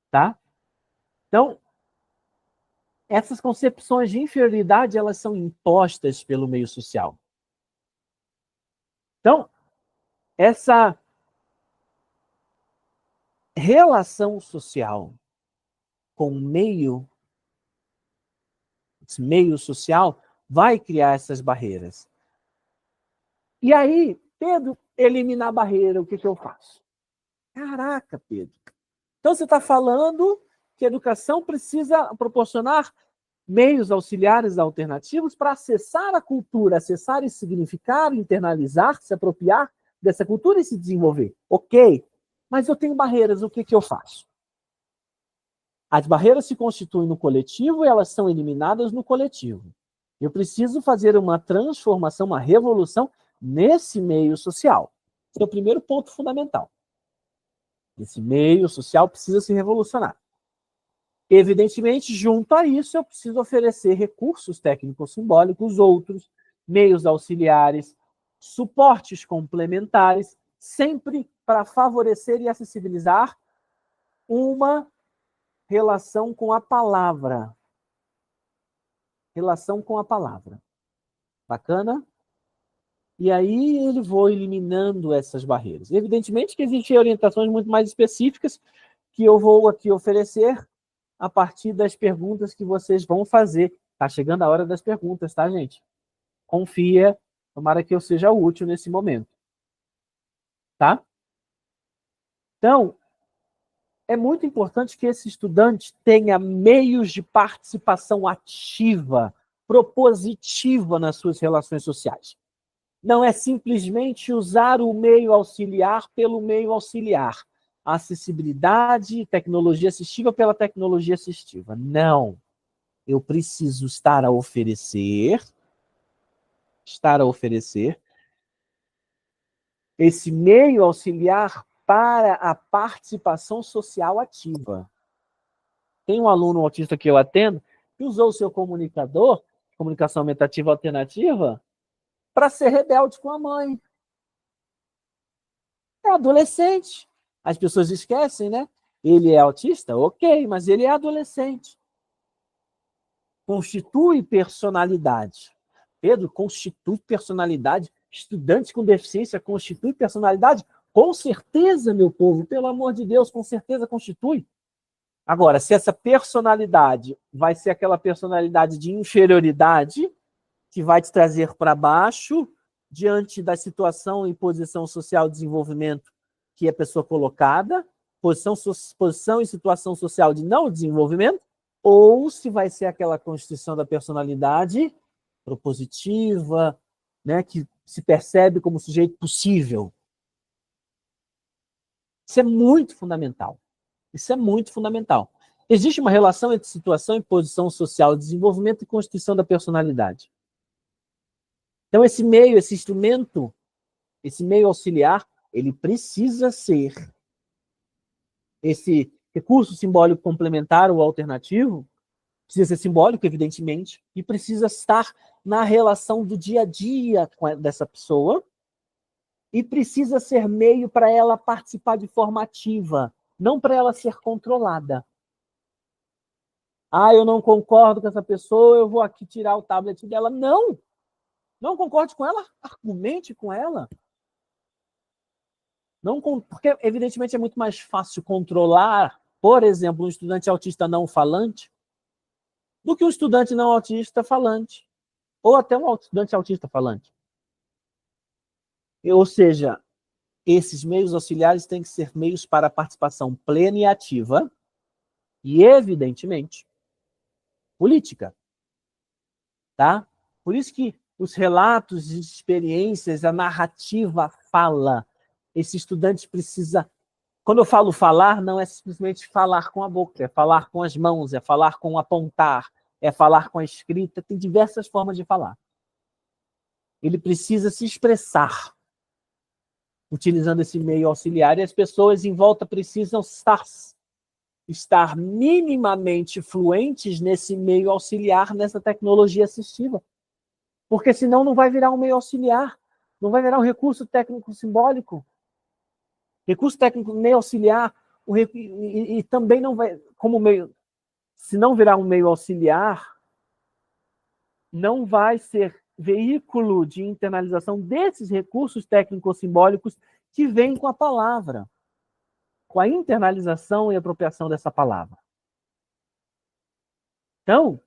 Tá? Então, essas concepções de inferioridade, elas são impostas pelo meio social. Então, essa relação social com o meio social vai criar essas barreiras. E aí, Pedro, eliminar a barreira, o que eu faço? Caraca, Pedro. Então você está falando que a educação precisa proporcionar meios auxiliares alternativos para acessar a cultura, acessar e significar, internalizar, se apropriar dessa cultura e se desenvolver. Ok, mas eu tenho barreiras, o que eu faço? As barreiras se constituem no coletivo e elas são eliminadas no coletivo. Eu preciso fazer uma transformação, uma revolução nesse meio social. Esse é o primeiro ponto fundamental. Esse meio social precisa se revolucionar. Evidentemente, junto a isso, eu preciso oferecer recursos técnicos simbólicos, outros, meios auxiliares, suportes complementares, sempre para favorecer e acessibilizar uma relação com a palavra. Relação com a palavra. Bacana? E aí ele vai eliminando essas barreiras. Evidentemente que existem orientações muito mais específicas que eu vou aqui oferecer a partir das perguntas que vocês vão fazer. Tá chegando a hora das perguntas, tá, gente? Confia, tomara que eu seja útil nesse momento. Tá? Então, é muito importante que esse estudante tenha meios de participação ativa, propositiva nas suas relações sociais. Não é simplesmente usar o meio auxiliar pelo meio auxiliar. Acessibilidade, tecnologia assistiva pela tecnologia assistiva. Não. Eu preciso estar a oferecer esse meio auxiliar para a participação social ativa. Tem um aluno autista que eu atendo que usou o seu comunicador, comunicação aumentativa alternativa, para ser rebelde com a mãe. É adolescente. As pessoas esquecem, né? Ele é autista? Ok, mas ele é adolescente. Constitui personalidade. Pedro, constitui personalidade? Estudantes com deficiência constitui personalidade? Com certeza, meu povo, pelo amor de Deus, com certeza constitui. Agora, se essa personalidade vai ser aquela personalidade de inferioridade, que vai te trazer para baixo, diante da situação e posição social de desenvolvimento que a pessoa colocada, posição e situação social de não desenvolvimento, ou se vai ser aquela constituição da personalidade propositiva, né, que se percebe como sujeito possível. Isso é muito fundamental. Isso é muito fundamental. Existe uma relação entre situação e posição social, desenvolvimento e constituição da personalidade. Então, esse meio, esse instrumento, esse meio auxiliar, ele precisa ser esse recurso simbólico complementar ou alternativo precisa ser simbólico, evidentemente, e precisa estar na relação do dia a dia dessa pessoa, e precisa ser meio para ela participar de forma ativa, não para ela ser controlada. Eu não concordo com essa pessoa, eu vou aqui tirar o tablet dela. Não concorde com ela, argumente com ela. Não, porque, evidentemente, é muito mais fácil controlar, por exemplo, um estudante autista não falante, do que um estudante não autista falante, ou até um estudante autista falante. Ou seja, esses meios auxiliares têm que ser meios para participação plena e ativa, e, evidentemente, política. Tá? Por isso que os relatos de experiências, a narrativa fala. Esse estudante precisa... Quando eu falo falar, não é simplesmente falar com a boca, é falar com as mãos, é falar com o apontar, é falar com a escrita, tem diversas formas de falar. Ele precisa se expressar utilizando esse meio auxiliar, e as pessoas em volta precisam estar minimamente fluentes nesse meio auxiliar, nessa tecnologia assistiva. Porque senão não vai virar um meio auxiliar, não vai virar um recurso técnico simbólico. Recurso técnico meio auxiliar, e também não vai, como meio, se não virar um meio auxiliar, não vai ser veículo de internalização desses recursos técnico-simbólicos que vêm com a palavra, com a internalização e apropriação dessa palavra. Então,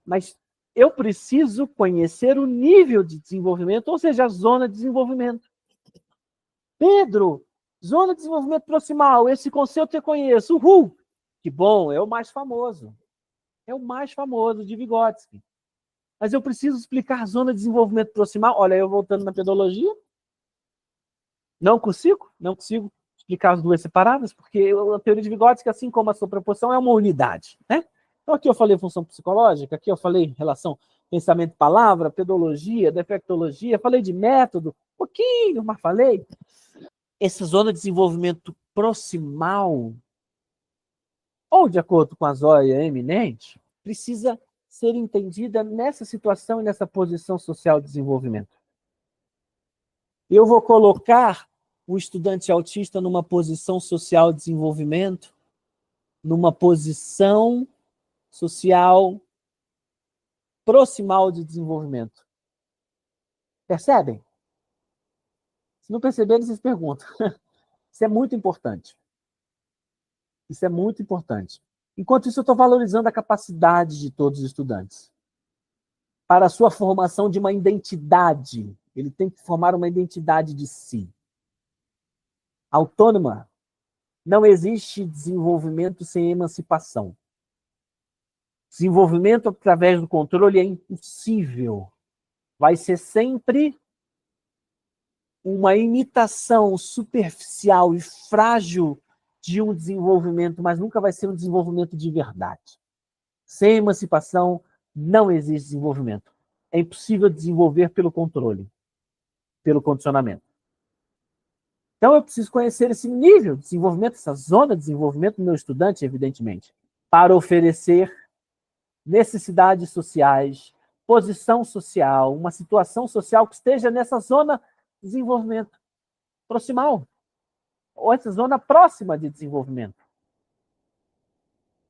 mas eu preciso conhecer o nível de desenvolvimento, ou seja, a zona de desenvolvimento. Pedro, zona de desenvolvimento proximal, esse conceito eu conheço. Uhul! Que bom, é o mais famoso. É o mais famoso de Vygotsky. Mas eu preciso explicar zona de desenvolvimento proximal. Olha, eu voltando na pedologia. Não consigo explicar as duas separadas, porque a teoria de Vygotsky, assim como a sobreposição, é uma unidade, né? Então aqui eu falei função psicológica, aqui eu falei relação pensamento-palavra, pedologia, defectologia, falei de método, pouquinho, mas falei. Essa zona de desenvolvimento proximal, ou de acordo com a Zoya eminente, precisa ser entendida nessa situação e nessa posição social de desenvolvimento. Eu vou colocar o estudante autista numa posição social de desenvolvimento, numa posição social proximal de desenvolvimento. Percebem? Se não perceberem, vocês perguntam. Isso é muito importante. Isso é muito importante. Enquanto isso, eu estou valorizando a capacidade de todos os estudantes para a sua formação de uma identidade. Ele tem que formar uma identidade de si. Autônoma. Não existe desenvolvimento sem emancipação. Desenvolvimento através do controle é impossível. Vai ser sempre uma imitação superficial e frágil de um desenvolvimento, mas nunca vai ser um desenvolvimento de verdade. Sem emancipação, não existe desenvolvimento. É impossível desenvolver pelo controle, pelo condicionamento. Então, eu preciso conhecer esse nível de desenvolvimento, essa zona de desenvolvimento do meu estudante, evidentemente, para oferecer necessidades sociais, posição social, uma situação social que esteja nessa zona de desenvolvimento proximal, ou essa zona próxima de desenvolvimento.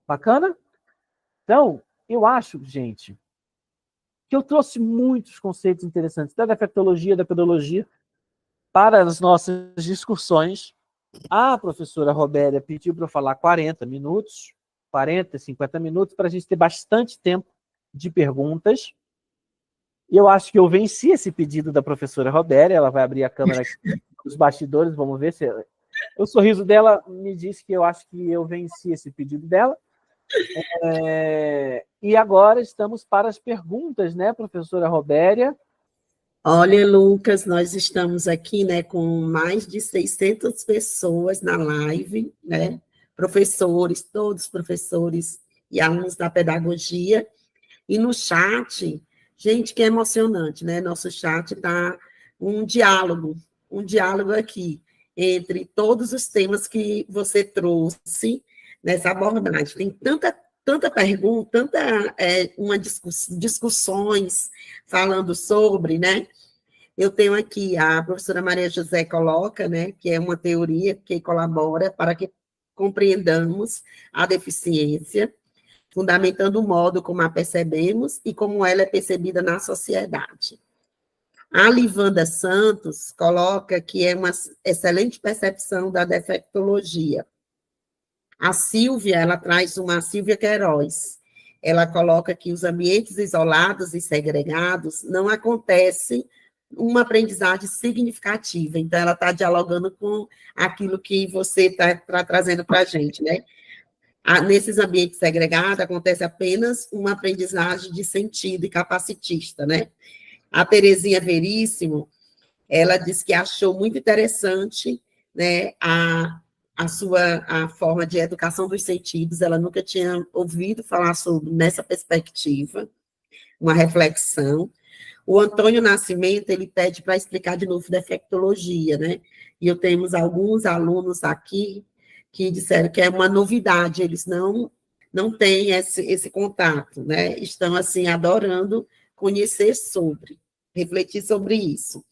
Bacana? Então, eu acho, gente, que eu trouxe muitos conceitos interessantes da defectologia, da pedologia, para as nossas discussões. A professora Robéria pediu para eu falar 40 minutos, 40, 50 minutos, para a gente ter bastante tempo de perguntas. E eu acho que eu venci esse pedido da professora Robéria. Ela vai abrir a câmera aqui dos bastidores, vamos ver se... O sorriso dela me disse que eu acho que eu venci esse pedido dela. E agora estamos para as perguntas, né, professora Robéria? Olha, Lucas, nós estamos aqui, né, com mais de 600 pessoas na live, né, professores, todos professores e alunos da pedagogia, e no chat, gente, que é emocionante, né, nosso chat está um diálogo aqui entre todos os temas que você trouxe nessa abordagem. Tem tanta pergunta, discussões falando sobre, né? Eu tenho aqui, a professora Maria José coloca, né, que é uma teoria que colabora para que compreendamos a deficiência, fundamentando o modo como a percebemos e como ela é percebida na sociedade. A Livanda Santos coloca que é uma excelente percepção da defectologia. A Silvia, ela traz uma Silvia Queiroz. Ela coloca que os ambientes isolados e segregados não acontece uma aprendizagem significativa. Então, ela está dialogando com aquilo que você está trazendo para a gente, né? Nesses ambientes segregados, acontece apenas uma aprendizagem de sentido e capacitista, né? A Terezinha Veríssimo, ela disse que achou muito interessante, né, a forma de educação dos sentidos, ela nunca tinha ouvido falar sobre nessa perspectiva, uma reflexão. O Antônio Nascimento, ele pede para explicar de novo defectologia, né? E temos alguns alunos aqui que disseram que é uma novidade, eles não têm esse contato, né? Estão, assim, adorando conhecer sobre, refletir sobre isso.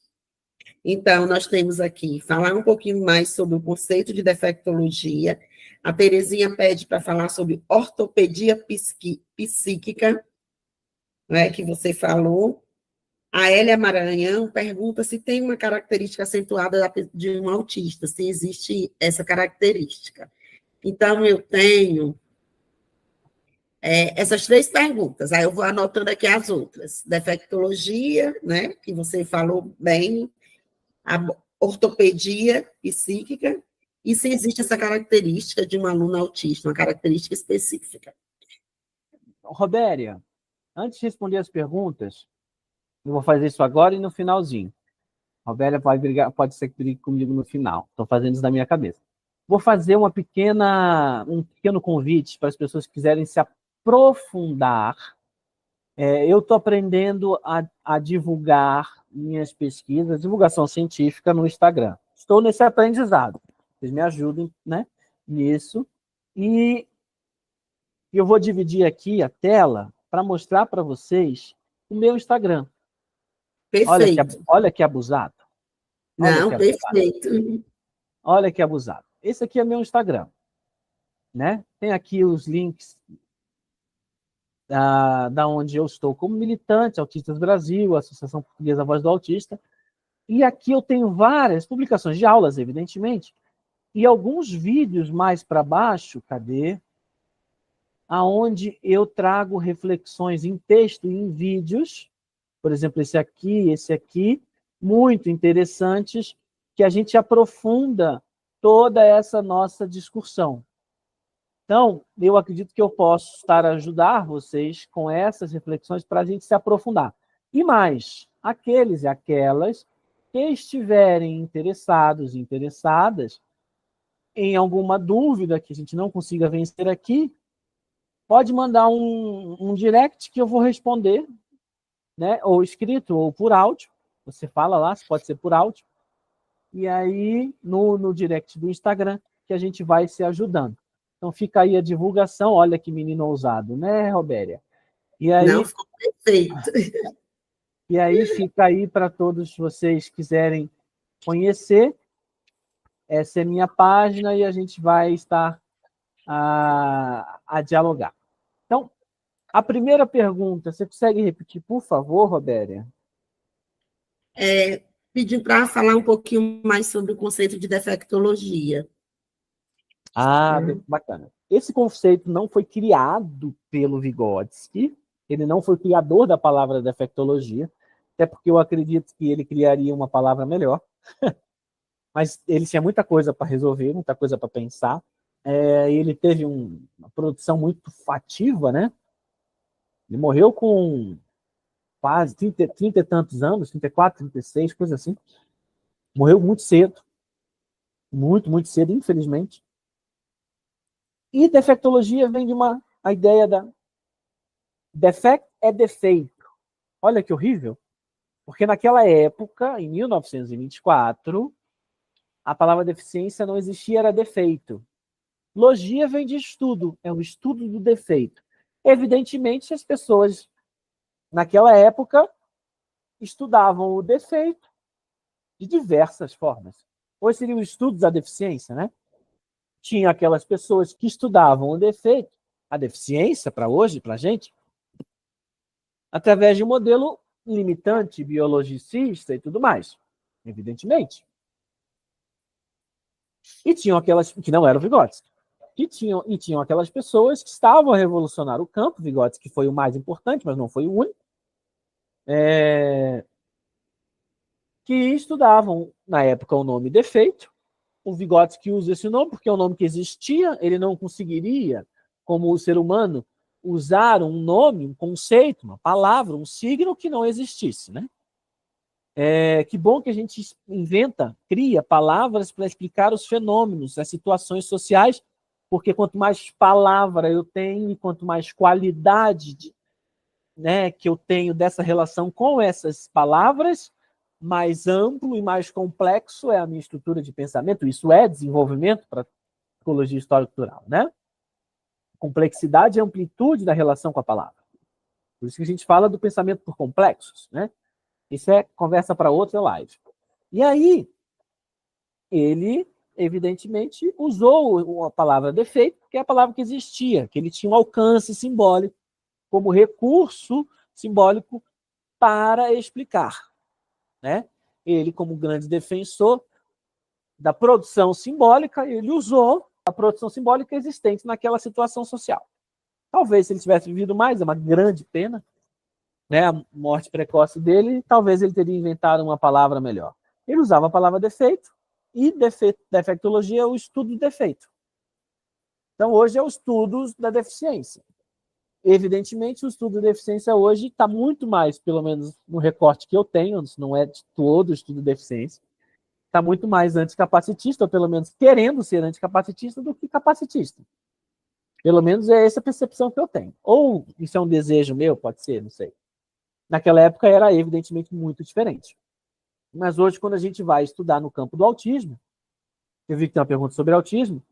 Então, nós temos aqui, falar um pouquinho mais sobre o conceito de defectologia. A Terezinha pede para falar sobre ortopedia psíquica, né, que você falou. A Hélia Maranhão pergunta se tem uma característica acentuada de um autista, se existe essa característica. Então, eu tenho essas 3 perguntas, aí eu vou anotando aqui as outras. Defectologia, né, que você falou bem, a ortopedia psíquica, e se existe essa característica de um aluno autista, uma característica específica. Robéria, antes de responder as perguntas, eu vou fazer isso agora e no finalzinho. Robéria pode ser que brigue comigo no final. Estou fazendo isso na minha cabeça. Vou fazer um pequeno convite para as pessoas que quiserem se aprofundar. Eu estou aprendendo a divulgar minhas pesquisas, divulgação científica no Instagram. Estou nesse aprendizado. Vocês me ajudem, né, nisso. E eu vou dividir aqui a tela para mostrar para vocês o meu Instagram. Perfeito. Olha que abusado. Não, perfeito. Olha que abusado. Esse aqui é meu Instagram, né? Tem aqui os links da onde eu estou como militante, Autistas Brasil, Associação Portuguesa Voz do Autista, e aqui eu tenho várias publicações de aulas, evidentemente, e alguns vídeos mais para baixo, cadê? Aonde eu trago reflexões em texto e em vídeos, por exemplo, esse aqui, muito interessantes, que a gente aprofunda toda essa nossa discussão. Então, eu acredito que eu posso estar a ajudar vocês com essas reflexões para a gente se aprofundar. E mais, aqueles e aquelas que estiverem interessados e interessadas em alguma dúvida que a gente não consiga vencer aqui, pode mandar um direct que eu vou responder, né? Ou escrito ou por áudio. Você fala lá, pode ser por áudio. E aí, no direct do Instagram, que a gente vai se ajudando. Então, fica aí a divulgação. Olha que menino ousado, né, Robéria? E aí, não, ficou perfeito. E aí, fica aí para todos vocês quiserem conhecer. Essa é minha página e a gente vai estar a dialogar. Então, a primeira pergunta, você consegue repetir, por favor, Robéria? Pedindo para falar um pouquinho mais sobre o conceito de defectologia. Bacana. Esse conceito não foi criado pelo Vygotsky, ele não foi criador da palavra defectologia, até porque eu acredito que ele criaria uma palavra melhor. Mas ele tinha muita coisa para resolver, muita coisa para pensar. Ele teve uma produção muito fativa, né? Ele morreu com quase 30 e tantos anos, 34, 36, coisa assim. Morreu muito cedo. Muito, muito cedo, infelizmente. E defectologia vem de a ideia da defect é defeito. Olha que horrível. Porque naquela época, em 1924, a palavra deficiência não existia, era defeito. Logia vem de estudo, é o estudo do defeito. Evidentemente, as pessoas, naquela época, estudavam o defeito de diversas formas. Hoje seriam estudos da deficiência, né? Tinha aquelas pessoas que estudavam o defeito, a deficiência, para hoje, para a gente, através de um modelo limitante, biologicista e tudo mais, evidentemente. E tinham aquelas que não eram Vygotsky. E tinham aquelas pessoas que estavam a revolucionar o campo, Vygotsky foi o mais importante, mas não foi o único, que estudavam, na época, o nome defeito. O Vygotsky usa esse nome porque é um nome que existia, ele não conseguiria, como o ser humano, usar um nome, um conceito, uma palavra, um signo que não existisse, né? Que bom que a gente inventa, cria palavras para explicar os fenômenos, as situações sociais, porque quanto mais palavra eu tenho e quanto mais qualidade né, que eu tenho dessa relação com essas palavras, mais amplo e mais complexo é a minha estrutura de pensamento. Isso é desenvolvimento para a psicologia histórico-cultural, né? Complexidade e amplitude da relação com a palavra. Por isso que a gente fala do pensamento por complexos, né? Isso é conversa para outra live. E aí, ele, evidentemente, usou a palavra defeito, porque é a palavra que existia, que ele tinha um alcance simbólico, como recurso simbólico para explicar, né? Ele, como grande defensor da produção simbólica, ele usou a produção simbólica existente naquela situação social. Talvez, se ele tivesse vivido mais, é uma grande pena, né, a morte precoce dele, talvez ele teria inventado uma palavra melhor. Ele usava a palavra defeito, e defectologia é o estudo do defeito. Então, hoje é o estudo da deficiência. Evidentemente, o estudo da deficiência hoje está muito mais, pelo menos no recorte que eu tenho, não é de todo o estudo de deficiência, está muito mais anticapacitista, ou pelo menos querendo ser anticapacitista, do que capacitista. Pelo menos é essa a percepção que eu tenho. Ou isso é um desejo meu, pode ser, não sei. Naquela época era evidentemente muito diferente. Mas hoje, quando a gente vai estudar no campo do autismo, eu vi que tem uma pergunta sobre autismo,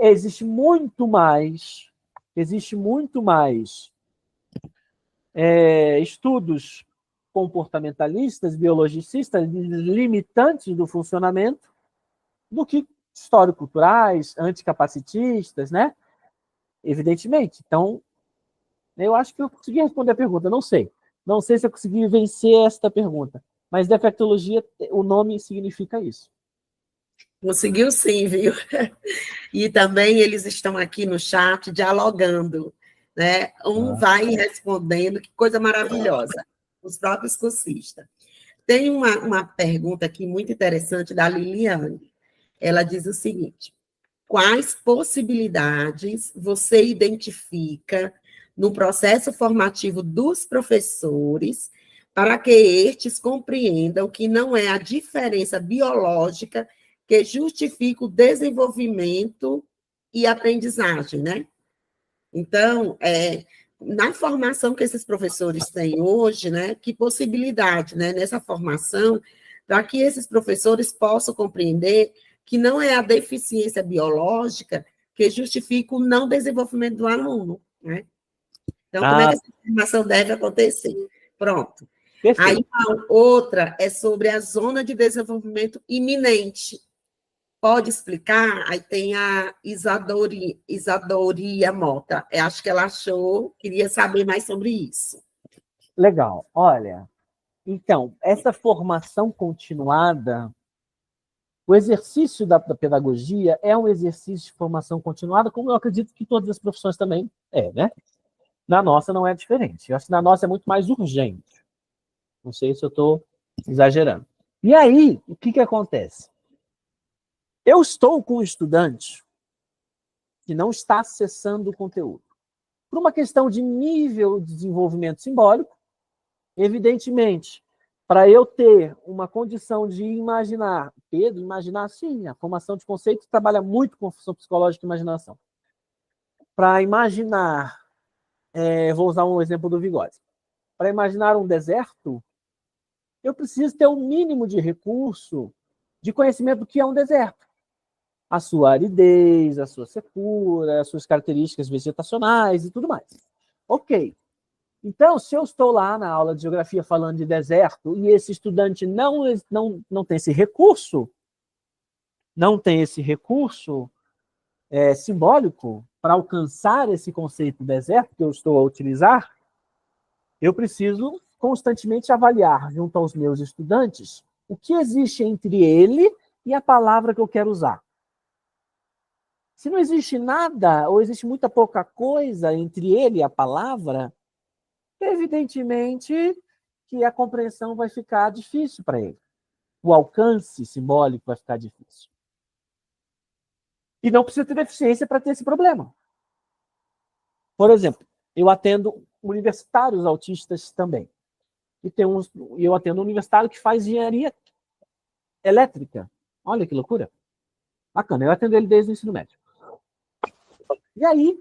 existe muito mais estudos comportamentalistas, biologicistas, limitantes do funcionamento, do que histórico-culturais, anticapacitistas, né? Evidentemente. Então, eu acho que eu consegui responder a pergunta, não sei. Não sei se eu consegui vencer esta pergunta, mas defectologia, o nome significa isso. Conseguiu sim, viu? E também eles estão aqui no chat dialogando, né? Um vai respondendo, que coisa maravilhosa, os próprios cursistas. Tem uma pergunta aqui muito interessante da Liliane. Ela diz o seguinte: quais possibilidades você identifica no processo formativo dos professores para que estes compreendam que não é a diferença biológica que justifica o desenvolvimento e aprendizagem, né? Então, na formação que esses professores têm hoje, né, que possibilidade, né, nessa formação, para que esses professores possam compreender que não é a deficiência biológica que justifica o não desenvolvimento do aluno, né? Então, como é que essa formação deve acontecer? Pronto. Perfeito. Aí, a outra é sobre a zona de desenvolvimento iminente. Pode explicar? Aí tem a Isadoria Mota. Eu acho que ela achou, queria saber mais sobre isso. Legal. Olha, então, essa formação continuada, o exercício da pedagogia é um exercício de formação continuada, como eu acredito que todas as profissões também né? Na nossa não é diferente. Eu acho que na nossa é muito mais urgente. Não sei se eu estou exagerando. E aí, o que acontece? Eu estou com um estudante que não está acessando o conteúdo. Por uma questão de nível de desenvolvimento simbólico, evidentemente, para eu ter uma condição de imaginar, Pedro, imaginar sim, a formação de conceitos trabalha muito com função psicológica e imaginação. Para imaginar, vou usar um exemplo do Vygotsky, para imaginar um deserto, eu preciso ter um mínimo de recurso de conhecimento do que é um deserto. A sua aridez, a sua secura, as suas características vegetacionais e tudo mais. Ok. Então, se eu estou lá na aula de geografia falando de deserto e esse estudante não tem esse recurso, simbólico para alcançar esse conceito de deserto que eu estou a utilizar, eu preciso constantemente avaliar, junto aos meus estudantes, o que existe entre ele e a palavra que eu quero usar. Se não existe nada, ou existe muita pouca coisa entre ele e a palavra, evidentemente que a compreensão vai ficar difícil para ele. O alcance simbólico vai ficar difícil. E não precisa ter deficiência para ter esse problema. Por exemplo, eu atendo universitários autistas também. E eu atendo um universitário que faz engenharia elétrica. Olha que loucura. Bacana, eu atendo ele desde o ensino médio. E aí,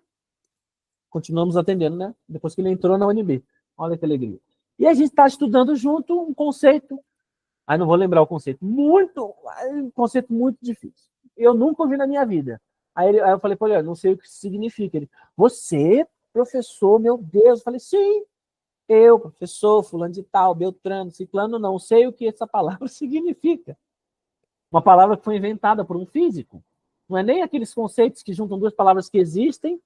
continuamos atendendo, né? Depois que ele entrou na UNB. Olha que alegria. E a gente está estudando junto um conceito. Aí não vou lembrar o conceito. Um conceito muito difícil. Eu nunca ouvi na minha vida. Aí eu falei para ele, não sei o que significa. Ele, você, professor, meu Deus. Eu falei, sim, eu, professor, fulano de tal, Beltrano, Ciclano, não sei o que essa palavra significa. Uma palavra que foi inventada por um físico. Não é nem aqueles conceitos que juntam duas palavras que existem,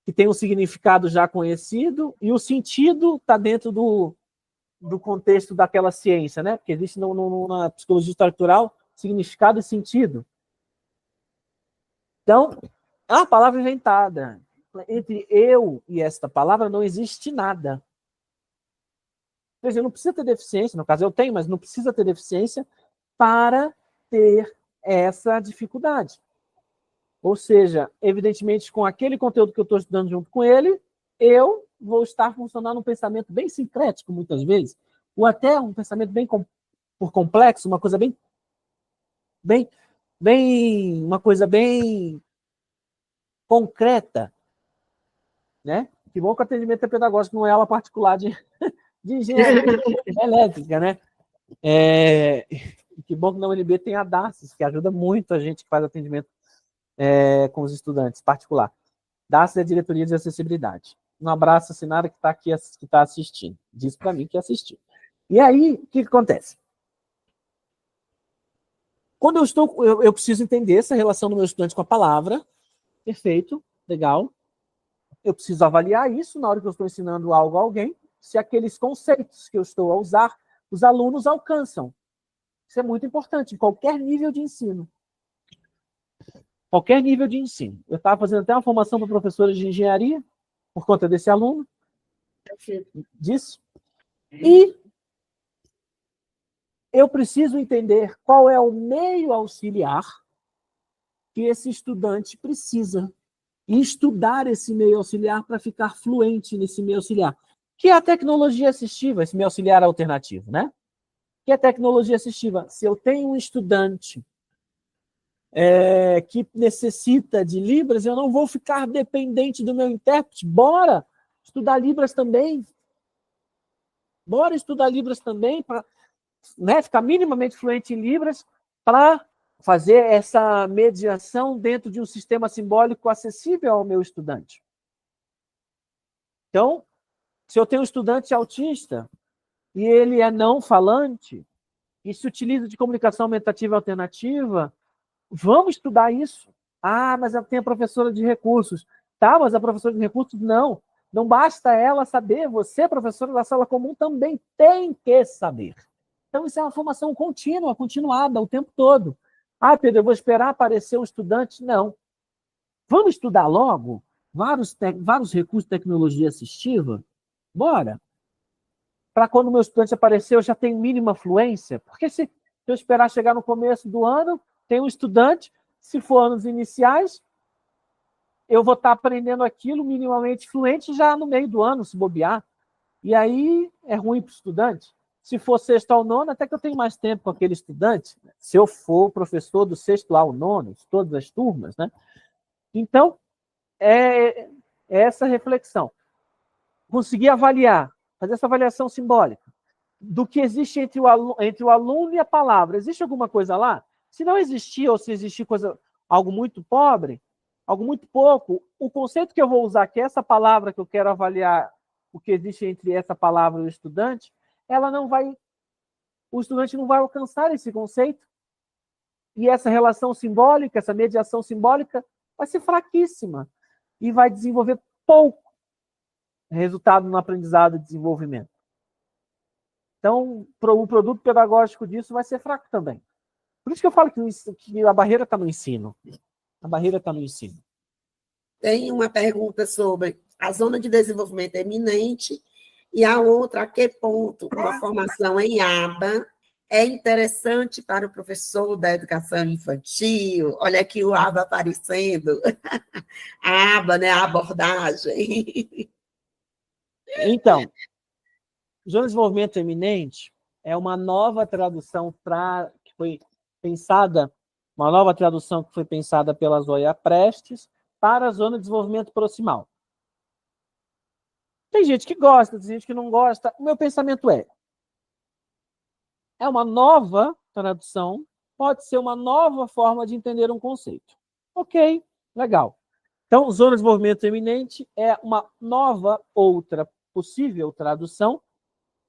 que têm um significado já conhecido, e o sentido está dentro do contexto daquela ciência, né? Porque existe na psicologia estrutural significado e sentido. Então, é uma palavra inventada. Entre eu e esta palavra não existe nada. Quer dizer, não precisa ter deficiência, no caso eu tenho, mas não precisa ter deficiência para ter essa dificuldade. Ou seja, evidentemente, com aquele conteúdo que eu estou estudando junto com ele, eu vou estar funcionando um pensamento bem sincrético, muitas vezes, ou até um pensamento bem por complexo, uma coisa uma coisa bem concreta, né? Que bom que o atendimento pedagógico não é aula particular de engenharia elétrica, né? Que bom que na UNB tem a DACES, que ajuda muito a gente que faz atendimento com os estudantes, particular. DACES é a Diretoria de Acessibilidade. Um abraço a Sinara que está aqui, que está assistindo. Diz para mim que assistiu. E aí, o que acontece? Quando eu preciso entender essa relação do meu estudante com a palavra, perfeito, legal. Eu preciso avaliar isso na hora que eu estou ensinando algo a alguém, se aqueles conceitos que eu estou a usar, os alunos alcançam. Isso é muito importante, em qualquer nível de ensino. Qualquer nível de ensino. Eu estava fazendo até uma formação para professores de engenharia, por conta desse aluno, disso. E eu preciso entender qual é o meio auxiliar que esse estudante precisa. E estudar esse meio auxiliar para ficar fluente nesse meio auxiliar. Que é a tecnologia assistiva, esse meio auxiliar alternativo, né? Que é a tecnologia assistiva. Se eu tenho um estudante que necessita de Libras, eu não vou ficar dependente do meu intérprete. Bora estudar Libras também. Bora estudar Libras também, para ficar minimamente fluente em Libras, para fazer essa mediação dentro de um sistema simbólico acessível ao meu estudante. Então, se eu tenho um estudante autista e ele é não falante e se utiliza de comunicação aumentativa alternativa, vamos estudar isso. Ah, mas eu tenho a professora de recursos. Tá, mas a professora de recursos não. Não basta ela saber, você, professora da sala comum, também tem que saber. Então, isso é uma formação contínua, continuada, o tempo todo. Ah, Pedro, eu vou esperar aparecer um estudante? Não. Vamos estudar logo vários recursos de tecnologia assistiva? Bora. Para quando o meu estudante aparecer, eu já tenho mínima fluência. Porque se eu esperar chegar no começo do ano, tem um estudante, se for anos iniciais, eu vou estar aprendendo aquilo minimamente fluente já no meio do ano, se bobear. E aí é ruim para o estudante. Se for sexto ao nono, até que eu tenho mais tempo com aquele estudante. Se eu for professor do sexto ao nono, todas as turmas, né? Então, é essa reflexão. Conseguir avaliar, fazer essa avaliação simbólica do que existe entre o aluno e a palavra. Existe alguma coisa lá? Se não existir, ou se existir algo muito pobre, algo muito pouco, o conceito que eu vou usar, que é essa palavra que eu quero avaliar, o que existe entre essa palavra e o estudante, o estudante não vai alcançar esse conceito, e essa relação simbólica, essa mediação simbólica, vai ser fraquíssima, e vai desenvolver pouco resultado no aprendizado e desenvolvimento. Então, o produto pedagógico disso vai ser fraco também. Por isso que eu falo que a barreira está no ensino. A barreira está no ensino. Tem uma pergunta sobre a zona de desenvolvimento eminente e a outra, a que ponto uma formação em aba é interessante para o professor da educação infantil. Olha aqui o aba aparecendo. A aba, né? A abordagem. Então, zona de desenvolvimento eminente é uma nova tradução que foi pensada pela Zoya Prestes para a zona de desenvolvimento proximal. Tem gente que gosta, tem gente que não gosta. O meu pensamento é uma nova tradução, pode ser uma nova forma de entender um conceito. Ok, legal. Então, zona de desenvolvimento eminente é uma nova, outra possível tradução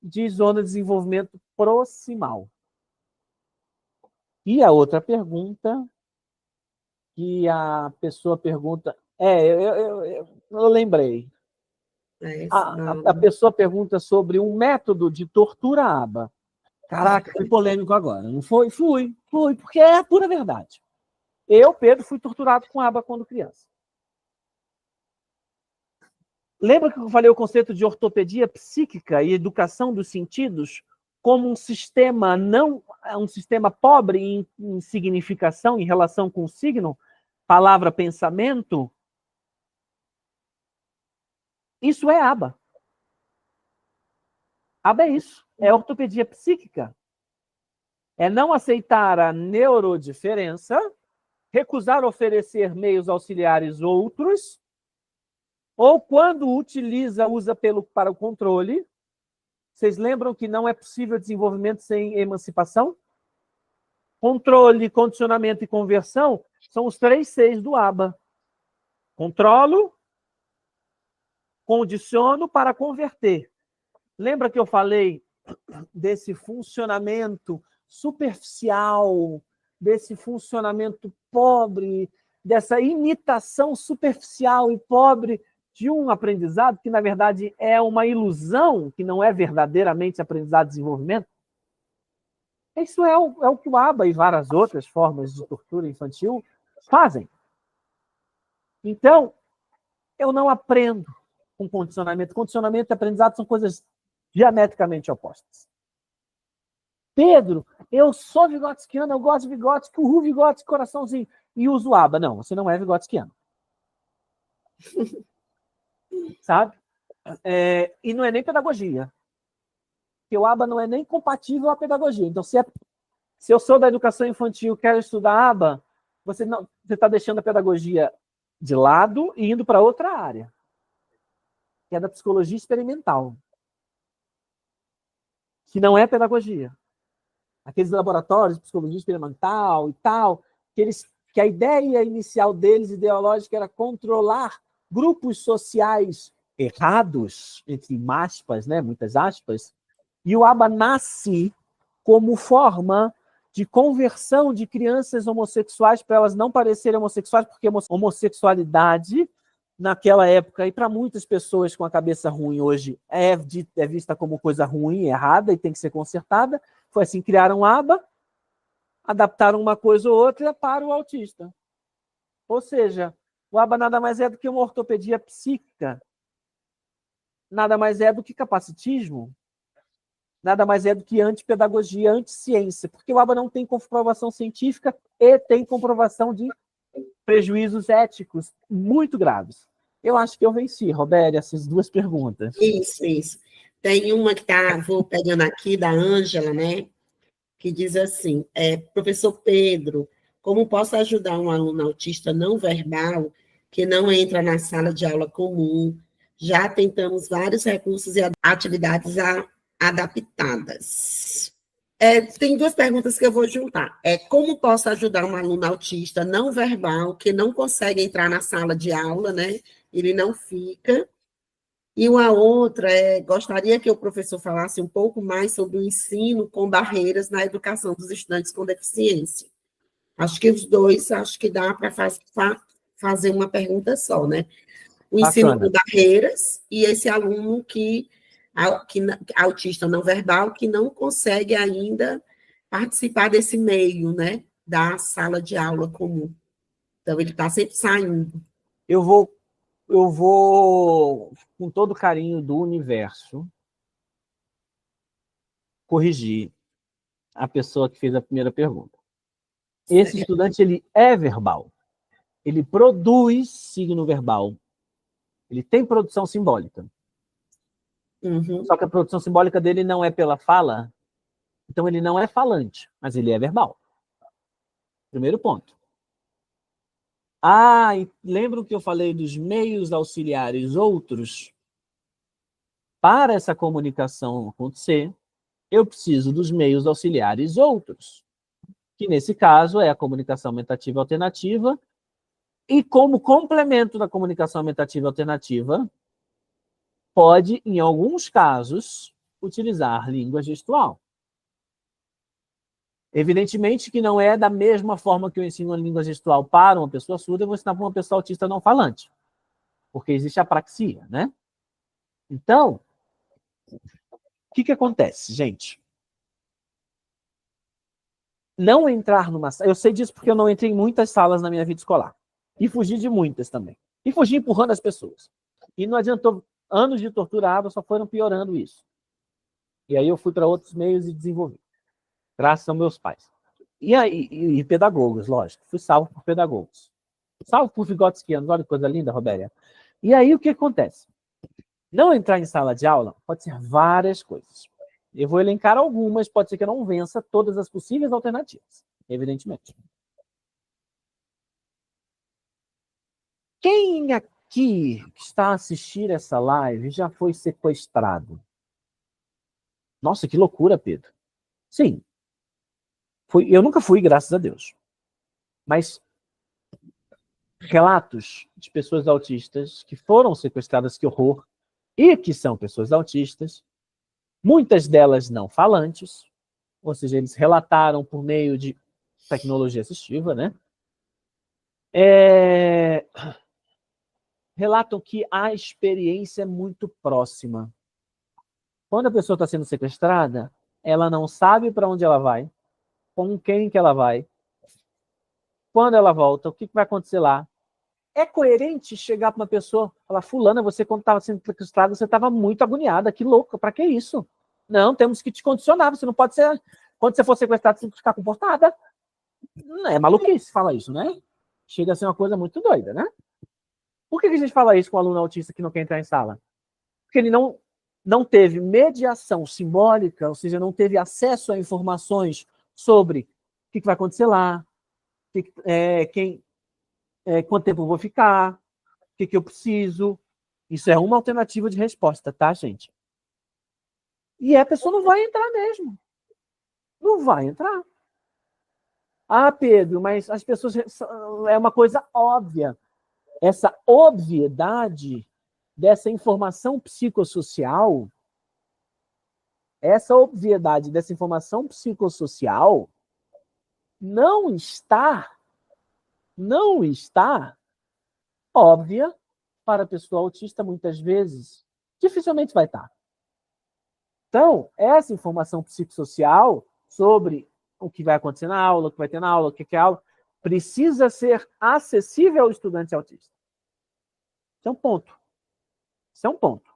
de zona de desenvolvimento proximal. E a outra pergunta, que a pessoa pergunta... eu lembrei. A pessoa pergunta sobre um método de tortura aba. Caraca, fui polêmico agora. Não foi? Fui, porque é a pura verdade. Eu, Pedro, fui torturado com aba quando criança. Lembra que eu falei o conceito de ortopedia psíquica e educação dos sentidos como um sistema pobre em significação, em relação com o signo, palavra, pensamento? Isso é aba. Aba é isso. É ortopedia psíquica. É não aceitar a neurodiferença, recusar oferecer meios auxiliares outros, ou quando usa para o controle. Vocês lembram que não é possível desenvolvimento sem emancipação? Controle, condicionamento e conversão são os 3 Cs do aba. Controlo, condiciono para converter. Lembra que eu falei desse funcionamento superficial, desse funcionamento pobre, dessa imitação superficial e pobre de um aprendizado que, na verdade, é uma ilusão, que não é verdadeiramente aprendizado e desenvolvimento? Isso é o que o aba e várias outras formas de tortura infantil fazem. Então, eu não aprendo com condicionamento. Condicionamento e aprendizado são coisas diametricamente opostas. Pedro, eu sou vigotskiano, eu gosto de Vygotsky, uhul, Vygotsky, coraçãozinho, e uso aba. Não, você não é vigotskiano. Sabe? E não é nem pedagogia. Porque o aba não é nem compatível à pedagogia. Então, se eu sou da educação infantil e quero estudar aba, você está deixando a pedagogia de lado e indo para outra área, que é da psicologia experimental, que não é pedagogia. Aqueles laboratórios de psicologia experimental e tal, que a ideia inicial deles, ideológica, era controlar grupos sociais errados, entre aspas, né, muitas aspas, e o aba nasce como forma de conversão de crianças homossexuais para elas não parecerem homossexuais, porque homossexualidade, naquela época, e para muitas pessoas com a cabeça ruim hoje, é vista como coisa ruim, errada, e tem que ser consertada. Foi assim, criaram aba, adaptaram uma coisa ou outra para o autista. Ou seja, o aba nada mais é do que uma ortopedia psíquica, nada mais é do que capacitismo, nada mais é do que antipedagogia, anticiência, porque o aba não tem comprovação científica e tem comprovação de prejuízos éticos muito graves. Eu acho que eu venci, Robéria, essas 2 perguntas. Isso. Tem uma que vou pegando aqui, da Ângela, né? Que diz assim, professor Pedro, como posso ajudar um aluno autista não verbal que não entra na sala de aula comum? Já tentamos vários recursos e atividades adaptadas. Tem duas perguntas que eu vou juntar. Como posso ajudar um aluno autista não verbal que não consegue entrar na sala de aula, né? Ele não fica. E uma outra gostaria que o professor falasse um pouco mais sobre o ensino com barreiras na educação dos estudantes com deficiência. Acho que os dois, acho que dá para fazer uma pergunta só, né? O ensino Bacana. com barreiras e esse aluno que autista não verbal, que não consegue ainda participar desse meio, né, da sala de aula comum. Então, ele está sempre saindo. Eu vou, com todo o carinho do universo, corrigir a pessoa que fez a primeira pergunta. Esse estudante, ele é verbal. Ele produz signo verbal. Ele tem produção simbólica. Uhum. Só que a produção simbólica dele não é pela fala, então ele não é falante, mas ele é verbal. Primeiro ponto. E lembram que eu falei dos meios auxiliares outros? Para essa comunicação acontecer, eu preciso dos meios auxiliares outros, que nesse caso é a comunicação aumentativa alternativa, e como complemento da comunicação aumentativa alternativa, pode, em alguns casos, utilizar língua gestual. Evidentemente que não é da mesma forma que eu ensino a língua gestual para uma pessoa surda, eu vou ensinar para uma pessoa autista não falante, porque existe apraxia, né? Então, o que acontece, gente? Não entrar numa sala... Eu sei disso porque eu não entrei em muitas salas na minha vida escolar. E fugi de muitas também. E fugi empurrando as pessoas. E não adiantou. Anos de tortura só foram piorando isso. E aí eu fui para outros meios e desenvolvi. Graças aos meus pais. E pedagogos, lógico. Fui salvo por pedagogos. Salvo por vigotskianos. Olha que coisa linda, Robéria. E aí o que acontece? Não entrar em sala de aula pode ser várias coisas. Eu vou elencar algumas, pode ser que eu não vença todas as possíveis alternativas, evidentemente. Quem aqui que está a assistir essa live já foi sequestrado? Nossa, que loucura, Pedro. Sim. Eu nunca fui, graças a Deus. Mas relatos de pessoas autistas que foram sequestradas, que horror, e que são pessoas autistas, muitas delas não falantes, ou seja, eles relataram por meio de tecnologia assistiva, né? Relatam que a experiência é muito próxima. Quando a pessoa está sendo sequestrada, ela não sabe para onde ela vai, com quem que ela vai, quando ela volta, o que vai acontecer lá. É coerente chegar para uma pessoa e falar: fulana, você quando estava sendo sequestrada, você estava muito agoniada, que louca, para que isso? Não, temos que te condicionar, você não pode ser... Quando você for sequestrada, você tem que ficar comportada. Não é maluquice falar isso, né? Chega a ser uma coisa muito doida, né? Por que a gente fala isso com um aluno autista que não quer entrar em sala? Porque ele não teve mediação simbólica, ou seja, não teve acesso a informações sobre o que vai acontecer lá, quanto tempo eu vou ficar, o que eu preciso. Isso é uma alternativa de resposta, tá, gente? E a pessoa não vai entrar mesmo. Não vai entrar. Pedro, mas as pessoas... É uma coisa óbvia. Essa obviedade dessa informação psicossocial, não está óbvia para a pessoa autista muitas vezes. Dificilmente vai estar. Então, essa informação psicossocial sobre o que vai acontecer na aula, o que vai ter na aula, o que é aula, precisa ser acessível ao estudante autista. Isso é um ponto. Isso é um ponto.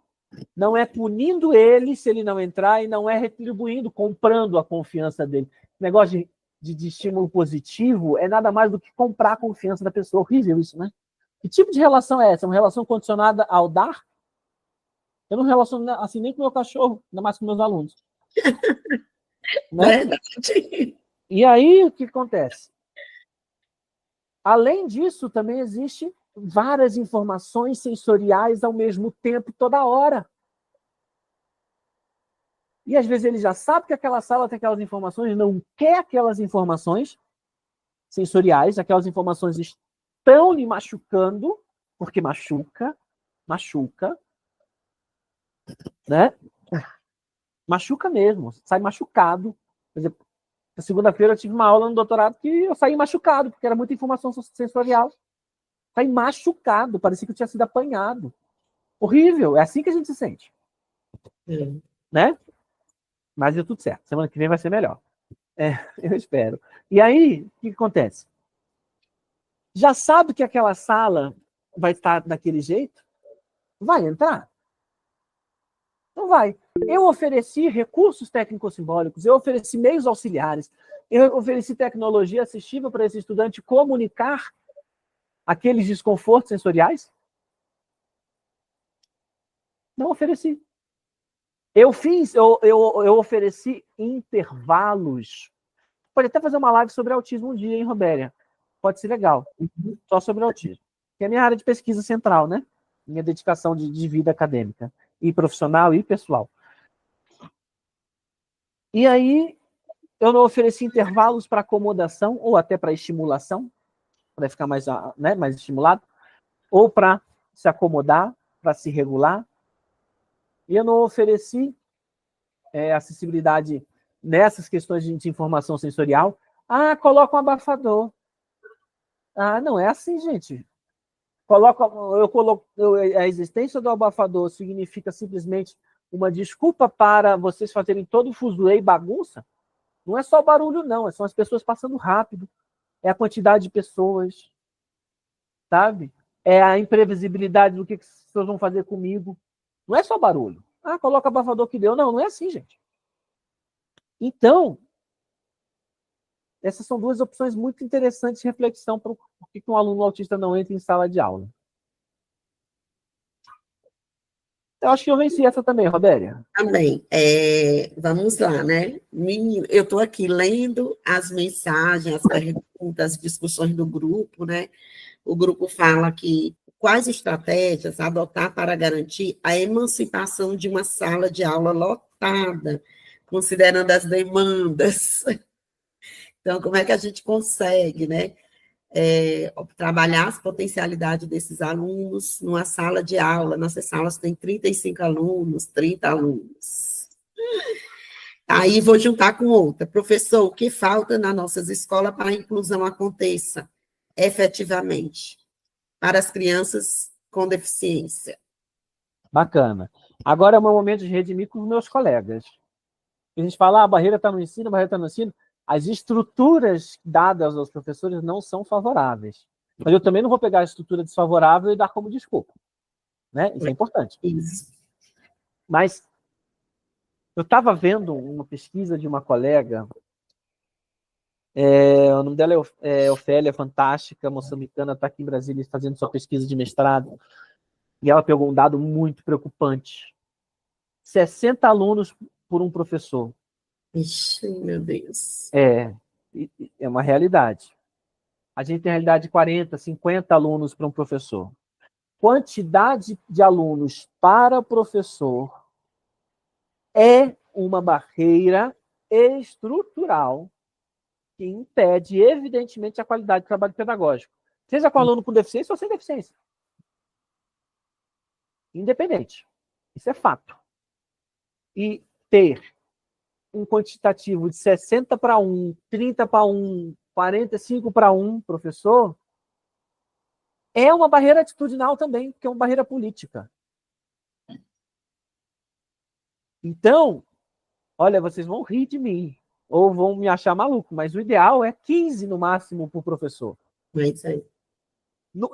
Não é punindo ele se ele não entrar e não é retribuindo, comprando a confiança dele. O negócio de estímulo positivo é nada mais do que comprar a confiança da pessoa. Horrível isso, né? Que tipo de relação é essa? Uma relação condicionada ao dar? Eu não relaciono assim nem com o meu cachorro, ainda mais com meus alunos. Né? Verdade. E aí, o que acontece? Além disso, também existe várias informações sensoriais ao mesmo tempo, toda hora. E às vezes ele já sabe que aquela sala tem aquelas informações, não quer aquelas informações sensoriais, aquelas informações estão lhe machucando, porque machuca, né? Machuca mesmo, sai machucado. Por exemplo, na segunda-feira eu tive uma aula no doutorado que eu saí machucado, porque era muita informação sensorial. Saí machucado, parecia que eu tinha sido apanhado. Horrível, é assim que a gente se sente. Né? Mas deu tudo certo. Semana que vem vai ser melhor. Eu espero. E aí, o que acontece? Já sabe que aquela sala vai estar daquele jeito? Vai entrar? Não vai. Eu ofereci recursos técnico-simbólicos, eu ofereci meios auxiliares, eu ofereci tecnologia assistiva para esse estudante comunicar aqueles desconfortos sensoriais? Não ofereci. Eu ofereci intervalos. Pode até fazer uma live sobre autismo um dia, hein, Robéria? Pode ser legal. Só sobre autismo. Que é a minha área de pesquisa central, né? Minha dedicação de vida acadêmica. E profissional e pessoal. E aí, eu não ofereci intervalos para acomodação ou até para estimulação, para ficar mais, né, mais estimulado, ou para se acomodar, para se regular. E eu não ofereci acessibilidade nessas questões de informação sensorial. Ah, coloca um abafador. Ah, não é assim, gente. A existência do abafador significa simplesmente uma desculpa para vocês fazerem todo o fuzuê e bagunça? Não é só o barulho, não. São as pessoas passando rápido. É a quantidade de pessoas, sabe? É a imprevisibilidade do que as pessoas vão fazer comigo. Não é só barulho. Ah, coloca abafador que deu. Não, não é assim, gente. Então, essas são duas opções muito interessantes de reflexão para por que um aluno autista não entra em sala de aula. Eu acho que eu venci essa também, Robéria. Também. Vamos lá, né? Eu estou aqui lendo as mensagens, as perguntas, as discussões do grupo, né? O grupo fala que quais estratégias adotar para garantir a emancipação de uma sala de aula lotada, considerando as demandas. Então, como é que a gente consegue, né? Trabalhar as potencialidades desses alunos numa sala de aula. Nossas salas têm 35 alunos, 30 alunos. Aí vou juntar com outra. Professor, o que falta nas nossas escolas para a inclusão aconteça efetivamente para as crianças com deficiência? Bacana. Agora é o meu momento de redimir com os meus colegas. A gente fala, a barreira está no ensino, a barreira está no ensino. As estruturas dadas aos professores não são favoráveis. Mas eu também não vou pegar a estrutura desfavorável e dar como desculpa. Né? Isso é importante. Isso. Mas eu estava vendo uma pesquisa de uma colega, o nome dela é Ofélia, fantástica, moçambicana, está aqui em Brasília fazendo sua pesquisa de mestrado, e ela pegou um dado muito preocupante. 60 alunos por um professor. Ixi, meu Deus. É uma realidade. A gente tem a realidade de 40, 50 alunos para um professor. Quantidade de alunos para professor é uma barreira estrutural que impede, evidentemente, a qualidade do trabalho pedagógico. Seja com aluno com deficiência ou sem deficiência. Independente. Isso é fato. E ter um quantitativo de 60 para 1, 30 para 1, 45 para 1, professor, é uma barreira atitudinal também, porque é uma barreira política. Então, olha, vocês vão rir de mim, ou vão me achar maluco, mas o ideal é 15 no máximo por professor.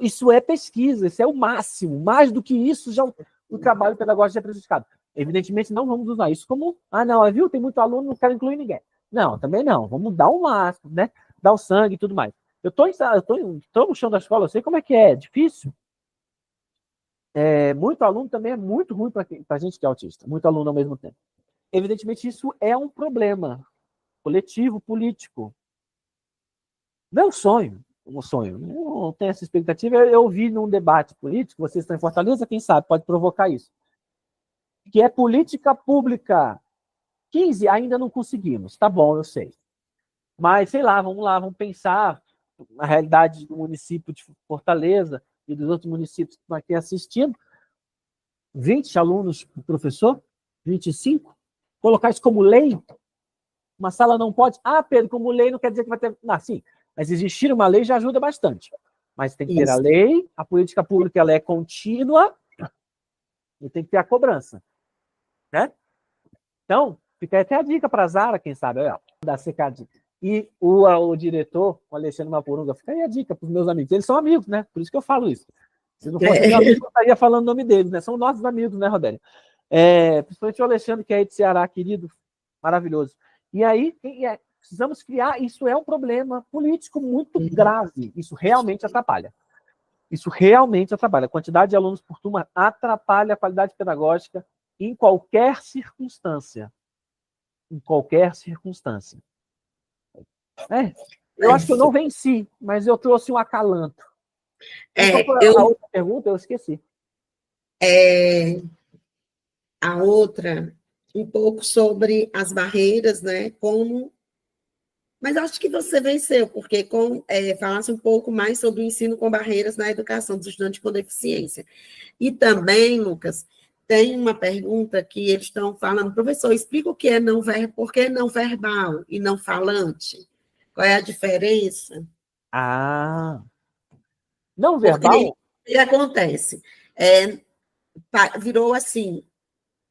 Isso é pesquisa, isso é o máximo. Mais do que isso, já o trabalho pedagógico é prejudicado. Evidentemente, não vamos usar isso como, não, viu, tem muito aluno, não quero incluir ninguém. Não, também não. Vamos dar o máximo, né? Dar o sangue e tudo mais. Eu estou no chão da escola, eu sei como é difícil. Muito aluno também é muito ruim para a gente que é autista. Muito aluno ao mesmo tempo. Evidentemente, isso é um problema coletivo, político. Não é um sonho. Eu não tenho essa expectativa. Eu vi num debate político, vocês estão em Fortaleza, quem sabe pode provocar isso, que é política pública. 15 ainda não conseguimos. Tá bom, eu sei. Mas, sei lá, vamos pensar a realidade do município de Fortaleza e dos outros municípios que estão aqui assistindo. 20 alunos por professor? 25? Colocar isso como lei? Uma sala não pode... Ah, Pedro, como lei não quer dizer que vai ter... Não, sim, mas existir uma lei já ajuda bastante. Mas tem que ter a lei, a política pública ela é contínua e tem que ter a cobrança. Né? Então, fica até a dica para a Zara, quem sabe, olha, da CKD. E o diretor, o Alexandre Mapurunga, fica aí a dica para os meus amigos. Eles são amigos, né? Por isso que eu falo isso. Se não fosse meu amigo, eu estaria falando o nome deles, né? São nossos amigos, né, Rodélia? Principalmente o Alexandre, que é aí de Ceará, querido, maravilhoso. E aí, precisamos criar, isso é um problema político muito grave. Isso realmente atrapalha. Isso realmente atrapalha. A quantidade de alunos por turma atrapalha a qualidade pedagógica em qualquer circunstância. Em qualquer circunstância. Eu acho que eu não venci, mas eu trouxe um acalanto. A outra pergunta eu esqueci. A outra, um pouco sobre as barreiras, né? Mas acho que você venceu, porque falasse um pouco mais sobre o ensino com barreiras na educação dos estudantes com deficiência. E também, Lucas, tem uma pergunta que eles estão falando, professor, explica o que é por que não verbal e não falante? Qual é a diferença? Não verbal? Porque o que acontece? Virou assim,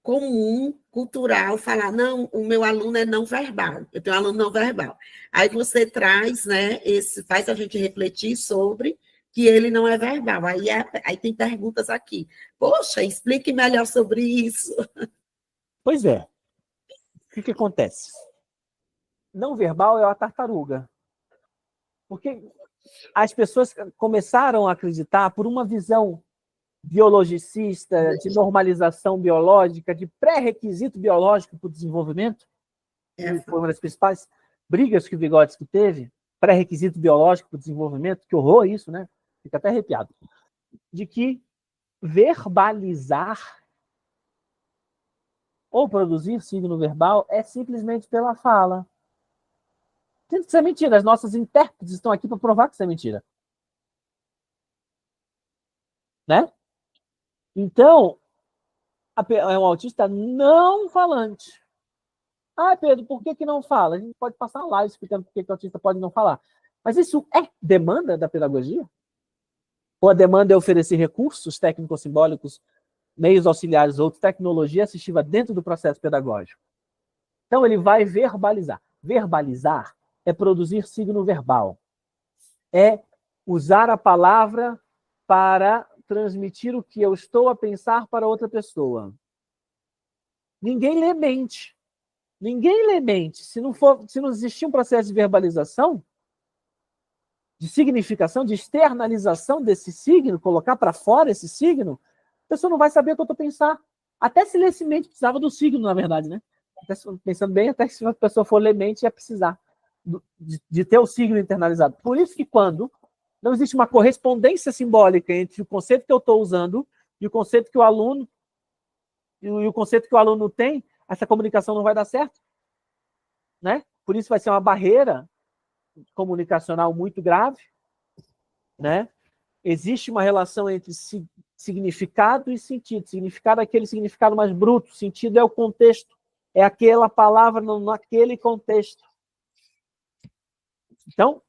comum, cultural, falar, não, o meu aluno é não verbal, eu tenho um aluno não verbal. Aí você traz, né, faz a gente refletir sobre que ele não é verbal. Aí tem perguntas aqui. Poxa, explique melhor sobre isso. Pois é. O que acontece? Não verbal é a tartaruga. Porque as pessoas começaram a acreditar por uma visão biologicista, de normalização biológica, de pré-requisito biológico para o desenvolvimento, foi uma das principais brigas que o Vygotsky teve, pré-requisito biológico para o desenvolvimento, que horror isso, né? Fica até arrepiado. De que verbalizar ou produzir signo verbal é simplesmente pela fala. Tem que ser mentira. As nossas intérpretes estão aqui para provar que isso é mentira. Né? Então, é um autista não falante. Ah, Pedro, por que não fala? A gente pode passar lá explicando por que o autista pode não falar. Mas isso é demanda da pedagogia? Ou a demanda é oferecer recursos técnico-simbólicos, meios auxiliares ou tecnologia assistiva dentro do processo pedagógico? Então, ele vai verbalizar. Verbalizar é produzir signo verbal. É usar a palavra para transmitir o que eu estou a pensar para outra pessoa. Ninguém lê mente. Ninguém lê mente. Se não existir um processo de verbalização, de significação, de externalização desse signo, colocar para fora esse signo, a pessoa não vai saber o que eu estou pensando. Até se lesse mente, precisava do signo, na verdade, né? Pensando bem, até que se a pessoa for ler mente, ia precisar de ter o signo internalizado. Por isso que quando não existe uma correspondência simbólica entre o conceito que eu estou usando e o conceito que o aluno tem, essa comunicação não vai dar certo. Né? Por isso vai ser uma barreira comunicacional muito grave. Né? Existe uma relação entre significado e sentido. Significado é aquele significado mais bruto, sentido é o contexto, é aquela palavra naquele contexto. Então,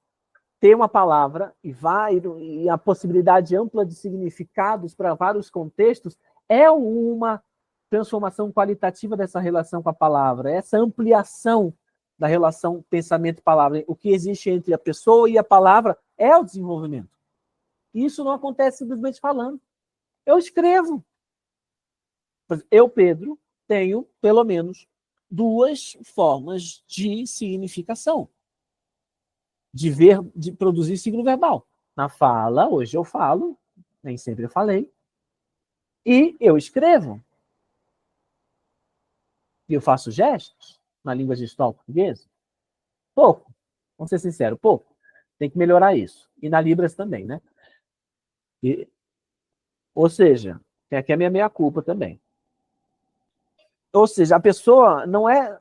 ter uma palavra e a possibilidade ampla de significados para vários contextos é uma transformação qualitativa dessa relação com a palavra, essa ampliação da relação pensamento-palavra. O que existe entre a pessoa e a palavra é o desenvolvimento. Isso não acontece simplesmente falando. Eu escrevo. Eu, Pedro, tenho pelo menos 2 formas de significação. De produzir signo verbal. Na fala, hoje eu falo, nem sempre eu falei, e eu escrevo. E eu faço gestos na língua gestual portuguesa. Pouco, vamos ser sinceros, pouco. Tem que melhorar isso. E na Libras também, né? Ou seja, tem aqui a minha meia-culpa também. Ou seja, a pessoa não é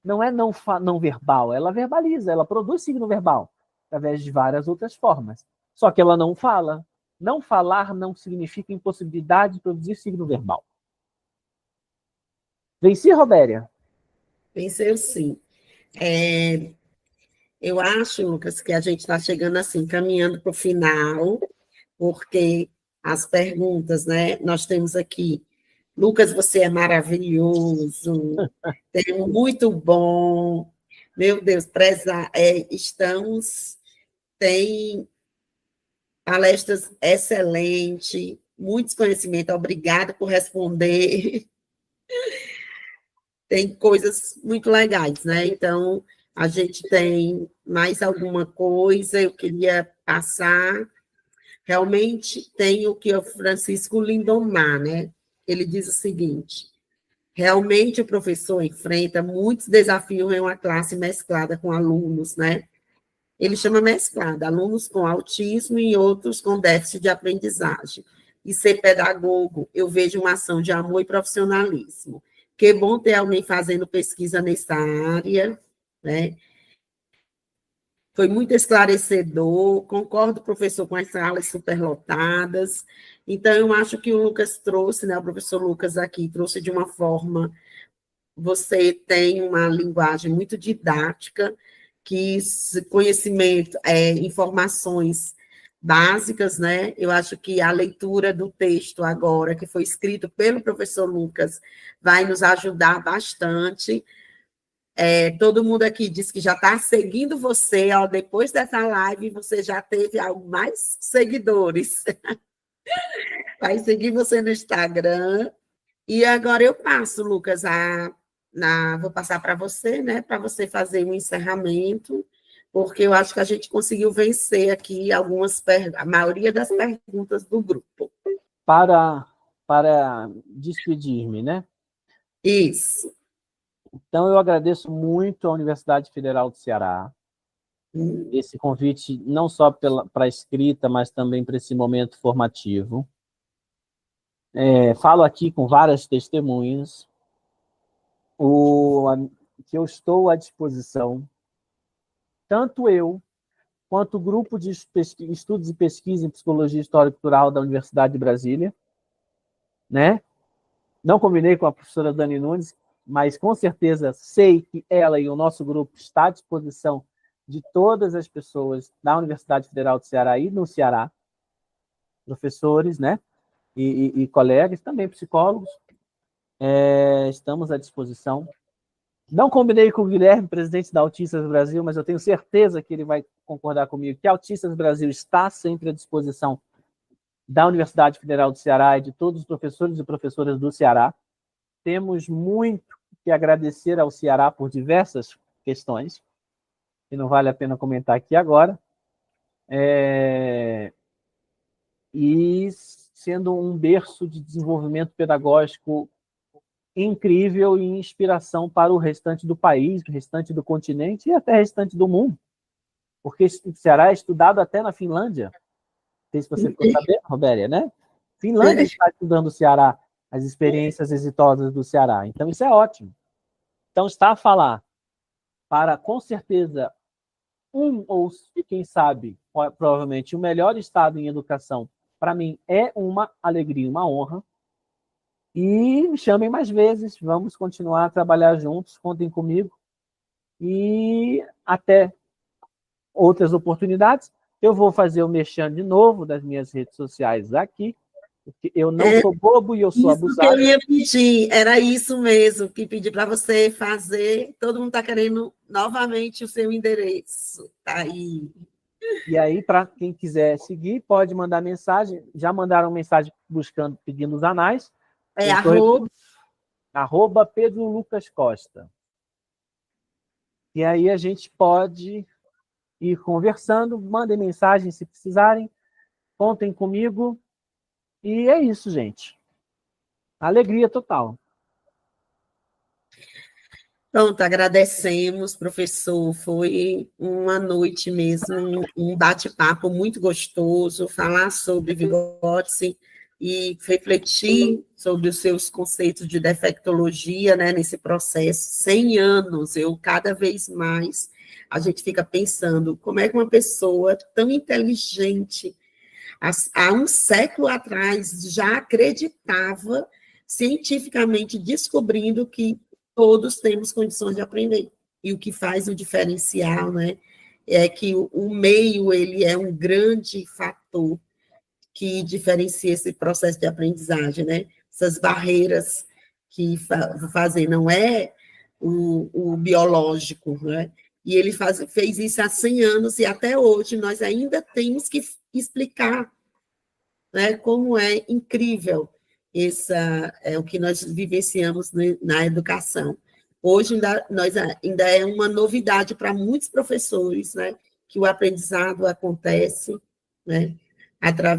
não é não verbal, ela verbaliza, ela produz signo verbal, através de várias outras formas. Só que ela não fala. Não falar não significa impossibilidade de produzir signo verbal. Venci, Robéria? Venceu sim. Eu acho, Lucas, que a gente está chegando assim, caminhando para o final, porque as perguntas, né? Nós temos aqui, Lucas, você é maravilhoso, tem um muito bom, meu Deus, tem palestras excelentes, muitos conhecimentos, obrigada por responder, tem coisas muito legais, né? Então, a gente tem mais alguma coisa, eu queria passar. Realmente tem o que o Francisco Lindomar, né? Ele diz o seguinte: realmente o professor enfrenta muitos desafios em uma classe mesclada com alunos, né? Ele chama mesclada, alunos com autismo e outros com déficit de aprendizagem. E ser pedagogo, eu vejo uma ação de amor e profissionalismo. Que bom ter alguém fazendo pesquisa nessa área, né? Foi muito esclarecedor, concordo, professor, com as salas superlotadas. Então, eu acho que o Lucas trouxe, né, o professor Lucas aqui, trouxe de uma forma, você tem uma linguagem muito didática, que conhecimento, informações básicas, né? Eu acho que a leitura do texto agora, que foi escrito pelo professor Lucas, vai nos ajudar bastante. Todo mundo aqui disse que já está seguindo você, ó, depois dessa live você já teve mais seguidores. Vai seguir você no Instagram. E agora eu passo, Lucas, vou passar para você, né, para você fazer um encerramento, porque eu acho que a gente conseguiu vencer aqui a maioria das perguntas do grupo. Para despedir-me, né? Isso. Então, eu agradeço muito à Universidade Federal do Ceará, esse convite não só para a escrita, mas também para esse momento formativo. Falo aqui com várias testemunhas, que eu estou à disposição, tanto eu, quanto o grupo de estudos e pesquisa em psicologia histórico-cultural da Universidade de Brasília, né? Não combinei com a professora Dani Nunes, mas com certeza sei que ela e o nosso grupo está à disposição de todas as pessoas da Universidade Federal do Ceará e no Ceará, professores, né? E colegas, também psicólogos, estamos à disposição. Não combinei com o Guilherme, presidente da Autistas Brasil, mas eu tenho certeza que ele vai concordar comigo que a Autistas Brasil está sempre à disposição da Universidade Federal do Ceará e de todos os professores e professoras do Ceará. Temos muito que agradecer ao Ceará por diversas questões, que não vale a pena comentar aqui agora, e sendo um berço de desenvolvimento pedagógico incrível e inspiração para o restante do país, o restante do continente e até o restante do mundo, porque o Ceará é estudado até na Finlândia. Não sei se você ficou sabendo, Robéria, né? Finlândia está estudando o Ceará, as experiências exitosas do Ceará. Então, isso é ótimo. Então, está a falar para, com certeza, ou quem sabe, provavelmente, o melhor estado em educação, para mim, é uma alegria, uma honra. E me chamem mais vezes, vamos continuar a trabalhar juntos, contem comigo. E até outras oportunidades. Eu vou fazer o merchan de novo das minhas redes sociais aqui, porque eu não sou bobo e eu sou abusado. Isso que eu ia pedir, era isso mesmo, que pedi para você fazer. Todo mundo está querendo novamente o seu endereço. Tá aí. E aí, para quem quiser seguir, pode mandar mensagem. Já mandaram mensagem pedindo os anais. @ Pedro Lucas Costa. E aí a gente pode ir conversando, mandem mensagem se precisarem, contem comigo. E é isso, gente. Alegria total. Pronto, agradecemos, professor. Foi uma noite mesmo, um bate-papo muito gostoso. Falar sobre Vygotsky e refletir sobre os seus conceitos de defectologia, né, nesse processo. 100 anos, cada vez mais, a gente fica pensando como é que uma pessoa tão inteligente, há um século atrás, já acreditava, cientificamente descobrindo que todos temos condições de aprender. E o que faz o diferencial, né, é que o meio, ele é um grande fator que diferencia esse processo de aprendizagem, né? Essas barreiras que fazem, não é o biológico, né? E ele fez isso há 100 anos, e até hoje nós ainda temos que explicar, né, como é incrível o que nós vivenciamos na educação. Hoje ainda é uma novidade para muitos professores, né, que o aprendizado acontece, né,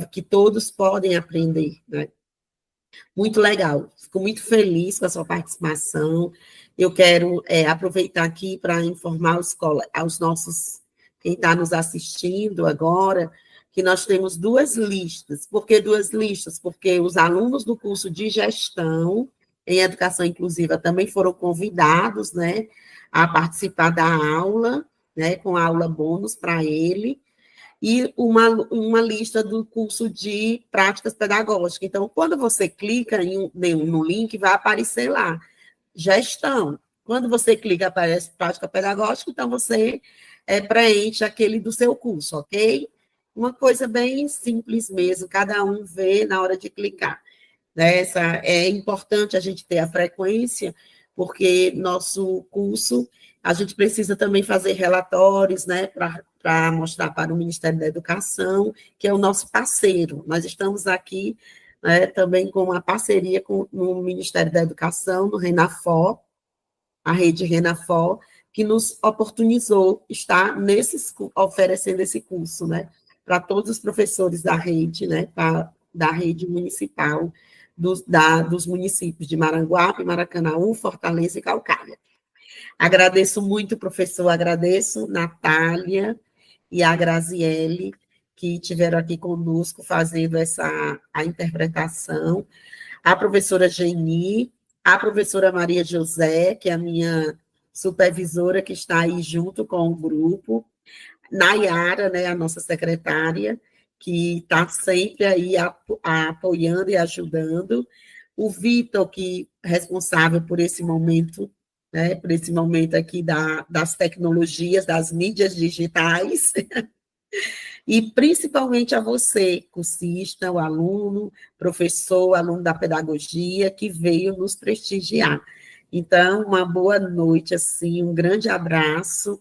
que todos podem aprender, né? Muito legal, fico muito feliz com a sua participação. Eu quero aproveitar aqui para informar aos nossos, quem está nos assistindo agora, que nós temos 2 listas. Por que 2 listas? Porque os alunos do curso de gestão em educação inclusiva também foram convidados, né, a participar da aula, né, com a aula bônus para ele, e uma lista do curso de práticas pedagógicas. Então, quando você clica no link, vai aparecer lá, gestão. Quando você clica, aparece prática pedagógica, então você preenche aquele do seu curso, ok? Uma coisa bem simples mesmo, cada um vê na hora de clicar. Né? É importante a gente ter a frequência, porque nosso curso, a gente precisa também fazer relatórios, né, para mostrar para o Ministério da Educação, que é o nosso parceiro. Nós estamos aqui, né, também com uma parceria no Ministério da Educação, no Renafor, a rede Renafor, que nos oportunizou estar oferecendo esse curso, né, para todos os professores da rede, né, da rede municipal, dos municípios de Maranguape, Maracanaú, Fortaleza e Calcaia. Agradeço muito, professor, agradeço Natália e a Graziele, que estiveram aqui conosco fazendo a interpretação, a professora Geni, a professora Maria José, que é a minha supervisora, que está aí junto com o grupo, Nayara, né, a nossa secretária, que está sempre aí apoiando e ajudando, o Vitor, que é responsável por esse momento, né, por esse momento aqui das tecnologias, das mídias digitais, e principalmente a você, cursista, o aluno, professor, aluno da pedagogia, que veio nos prestigiar. Então, uma boa noite, assim, um grande abraço,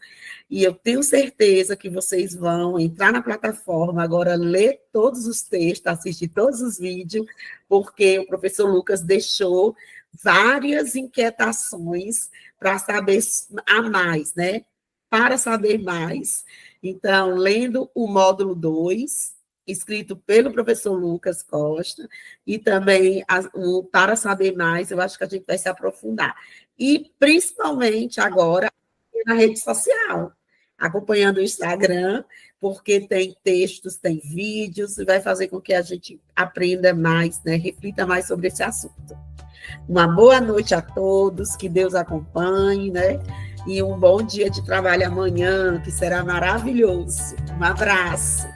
e eu tenho certeza que vocês vão entrar na plataforma agora, ler todos os textos, assistir todos os vídeos, porque o professor Lucas deixou várias inquietações para saber a mais, né? Para saber mais. Então, lendo o módulo 2, escrito pelo professor Lucas Costa, e também o Para Saber Mais, eu acho que a gente vai se aprofundar. E, principalmente, agora, na rede social, acompanhando o Instagram, porque tem textos, tem vídeos, e vai fazer com que a gente aprenda mais, né, reflita mais sobre esse assunto. Uma boa noite a todos, que Deus acompanhe, né? E um bom dia de trabalho amanhã, que será maravilhoso. Um abraço.